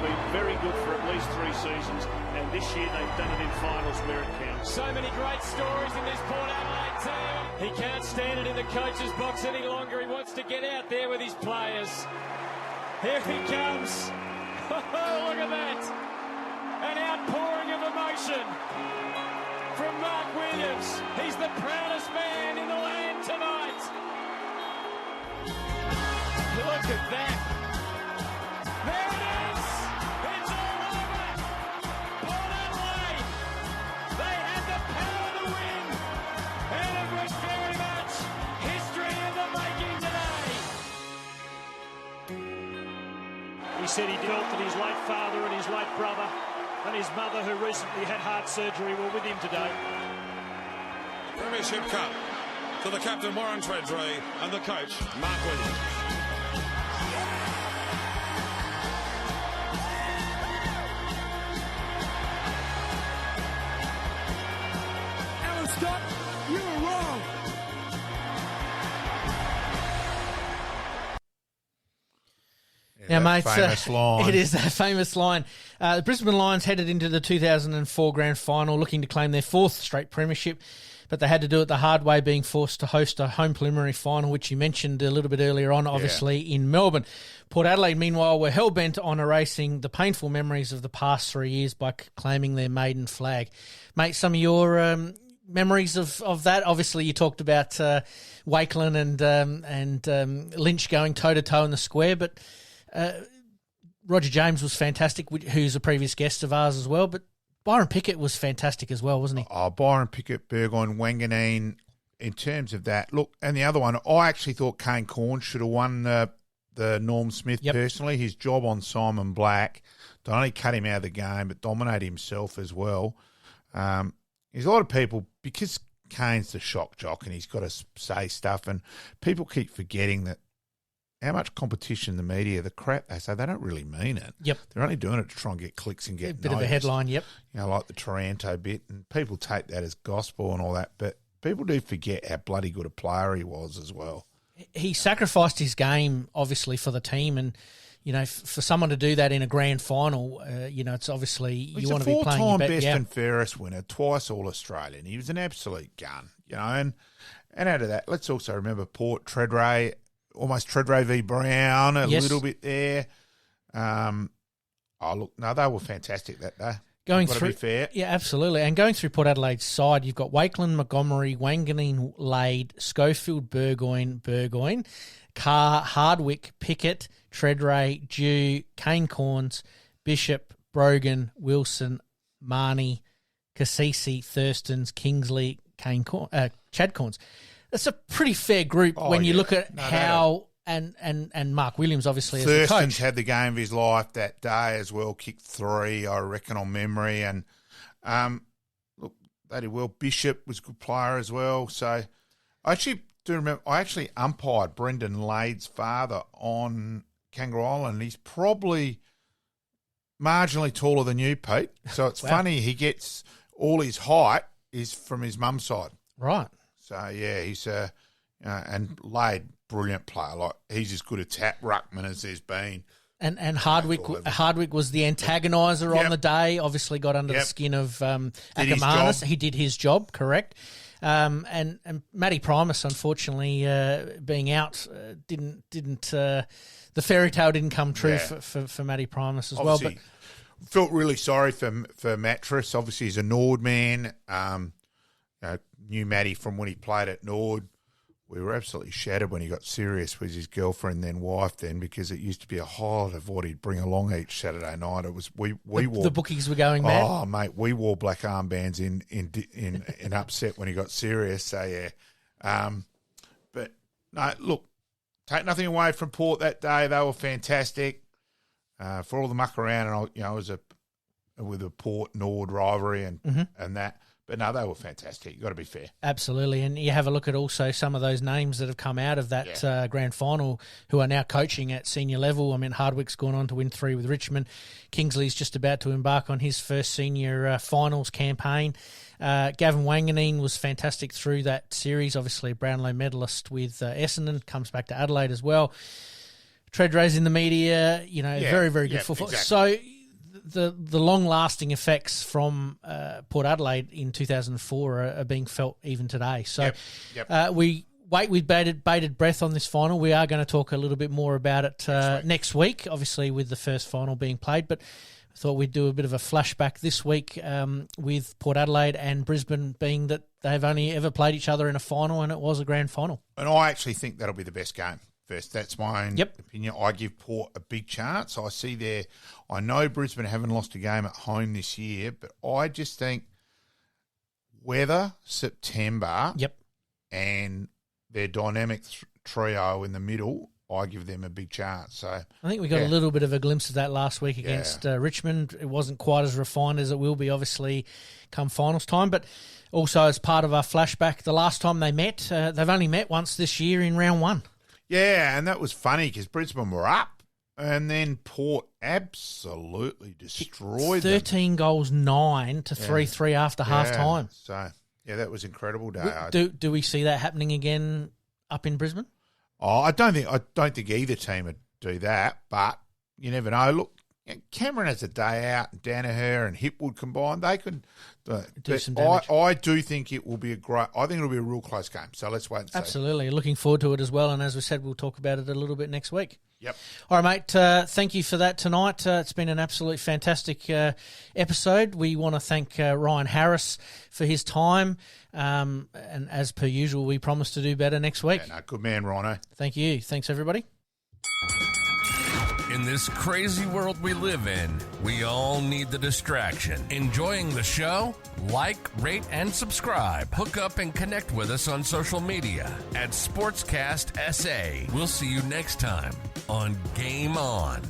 Been very good for at least 3 seasons, and This year they've done it in finals where it counts. So many great stories in this Port Adelaide team. He can't stand it in the coach's box any longer. He wants to get out there with his players. Here he comes. Look at that. An outpouring of emotion from Mark Williams. He's the proudest man in the land tonight. Look at that. There it is. It's all over. Port Adelaide. They had the power to win. And it was very much history in the making today. He said he felt that his late father and his late brother and his mother, who recently had heart surgery, were with him today. Premiership Cup to the captain Warren Treadray and the coach Mark Williams. Alan Scott, you were wrong. Now, mate, famous line. It is that famous line. The Brisbane Lions headed into the 2004 Grand Final looking to claim their fourth straight premiership, but they had to do it the hard way, being forced to host a home preliminary final, which you mentioned a little bit earlier on, obviously, in Melbourne. Port Adelaide, meanwhile, were hell-bent on erasing the painful memories of the past 3 years by claiming their maiden flag. Mate, some of your memories of that? Obviously, you talked about Wakelin and Lynch going toe-to-toe in the square, but Roger James was fantastic, who's a previous guest of ours as well, but Byron Pickett was fantastic as well, wasn't he? Oh, Byron Pickett, Burgoyne, Wanganeen, in terms of that. Look, and the other one, I actually thought Kane Corn should have won the Norm Smith personally. His job on Simon Black, not only cut him out of the game, but dominate himself as well. There's a lot of people, because Kane's the shock jock and he's got to say stuff, and people keep forgetting that how much competition the media, the crap they say, they don't really mean it. Yep. They're only doing it to try and get clicks and get a bit of a headline, yep. You know, like the Taranto bit, and people take that as gospel and all that, but people do forget how bloody good a player he was as well. He sacrificed his game, obviously, for the team, and, you know, for someone to do that in a grand final, you know, it's obviously, you want to be playing your bet. He's a 4-time best and fairest winner, twice All-Australian. He was an absolute gun, you know, and out of that, let's also remember Port, Treadray, almost Treadray v Brown, a little bit there. Look, no, they were fantastic that day. Going through, be fair. Yeah, absolutely. And going through Port Adelaide's side, you've got Wakelin, Montgomery, Wanganeen, Lade, Schofield, Burgoyne, Carr, Hardwick, Pickett, Treadray, Dew, Kane Corns, Bishop, Brogan, Wilson, Marnie, Cassisi, Thurstons, Kingsley, Chad Corns. That's a pretty fair group when you look at how and Mark Williams, obviously, as the coach. Thurston's had the game of his life that day as well, kicked 3, I reckon, on memory. And, look, they did well. Bishop was a good player as well. So I actually do remember, I actually umpired Brendan Lade's father on Kangaroo Island. He's probably marginally taller than you, Pete. So it's funny, he gets all his height is from his mum's side. Right. So, yeah, he's and Lade, brilliant player. Like, he's as good a tap ruckman as there's been. And Hardwick was the antagoniser on the day, obviously got under the skin of Ackermanis. He did his job, correct. And Matty Primus, unfortunately, being out, didn't the fairy tale didn't come true for Matty Primus as obviously, well. But felt really sorry for Mattress. Obviously, he's a Nord man. Knew Matty from when he played at Nord. We were absolutely shattered when he got serious with his girlfriend, then wife, because it used to be a highlight of what he'd bring along each Saturday night. It was we wore the bookies were going mad. Oh, mate, we wore black armbands in upset when he got serious. So yeah, but no, look, take nothing away from Port that day. They were fantastic for all the muck around, and it was with a Port Nord rivalry and that. But no, they were fantastic. You've got to be fair. Absolutely. And you have a look at also some of those names that have come out of that grand final who are now coaching at senior level. I mean, Hardwick's gone on to win 3 with Richmond. Kingsley's just about to embark on his first senior finals campaign. Gavin Wanganeen was fantastic through that series. Obviously, a Brownlow medalist with Essendon. Comes back to Adelaide as well. Treadray's in the media. Very, very good football. Exactly. So the long-lasting effects from Port Adelaide in 2004 are being felt even today. So we wait with bated breath on this final. We are going to talk a little bit more about it next week, obviously with the first final being played, but I thought we'd do a bit of a flashback this week with Port Adelaide and Brisbane being that they've only ever played each other in a final, and it was a grand final. And I actually think that'll be the best game first. That's my own opinion. I give Port a big chance. I know Brisbane haven't lost a game at home this year, but I just think weather, September, and their dynamic trio in the middle, I give them a big chance. So I think we got a little bit of a glimpse of that last week against Richmond. It wasn't quite as refined as it will be, obviously, come finals time. But also as part of our flashback, the last time they met, they've only met once this year in round one. Yeah, and that was funny because Brisbane were up, and then Port absolutely destroyed 13 goals, 9 to 3-3 after half time. So that was incredible day. Do we see that happening again up in Brisbane? Oh, I don't think either team would do that, but you never know. Look, Cameron has a day out, and Danaher and Hipwood combined, they could do some damage. I do think it will be I think it'll be a real close game. So let's wait and see. Absolutely. Looking forward to it as well. And as we said, we'll talk about it a little bit next week. Yep. All right, mate. Thank you for that tonight. It's been an absolutely fantastic episode. We want to thank Ryan Harris for his time. And as per usual, we promise to do better next week. Yeah, no, good man, Rhino. Thank you. Thanks, everybody. In this crazy world we live in, we all need the distraction. Enjoying the show? Like, rate, and subscribe. Hook up and connect with us on social media at Sportscast SA. We'll see you next time on Game On.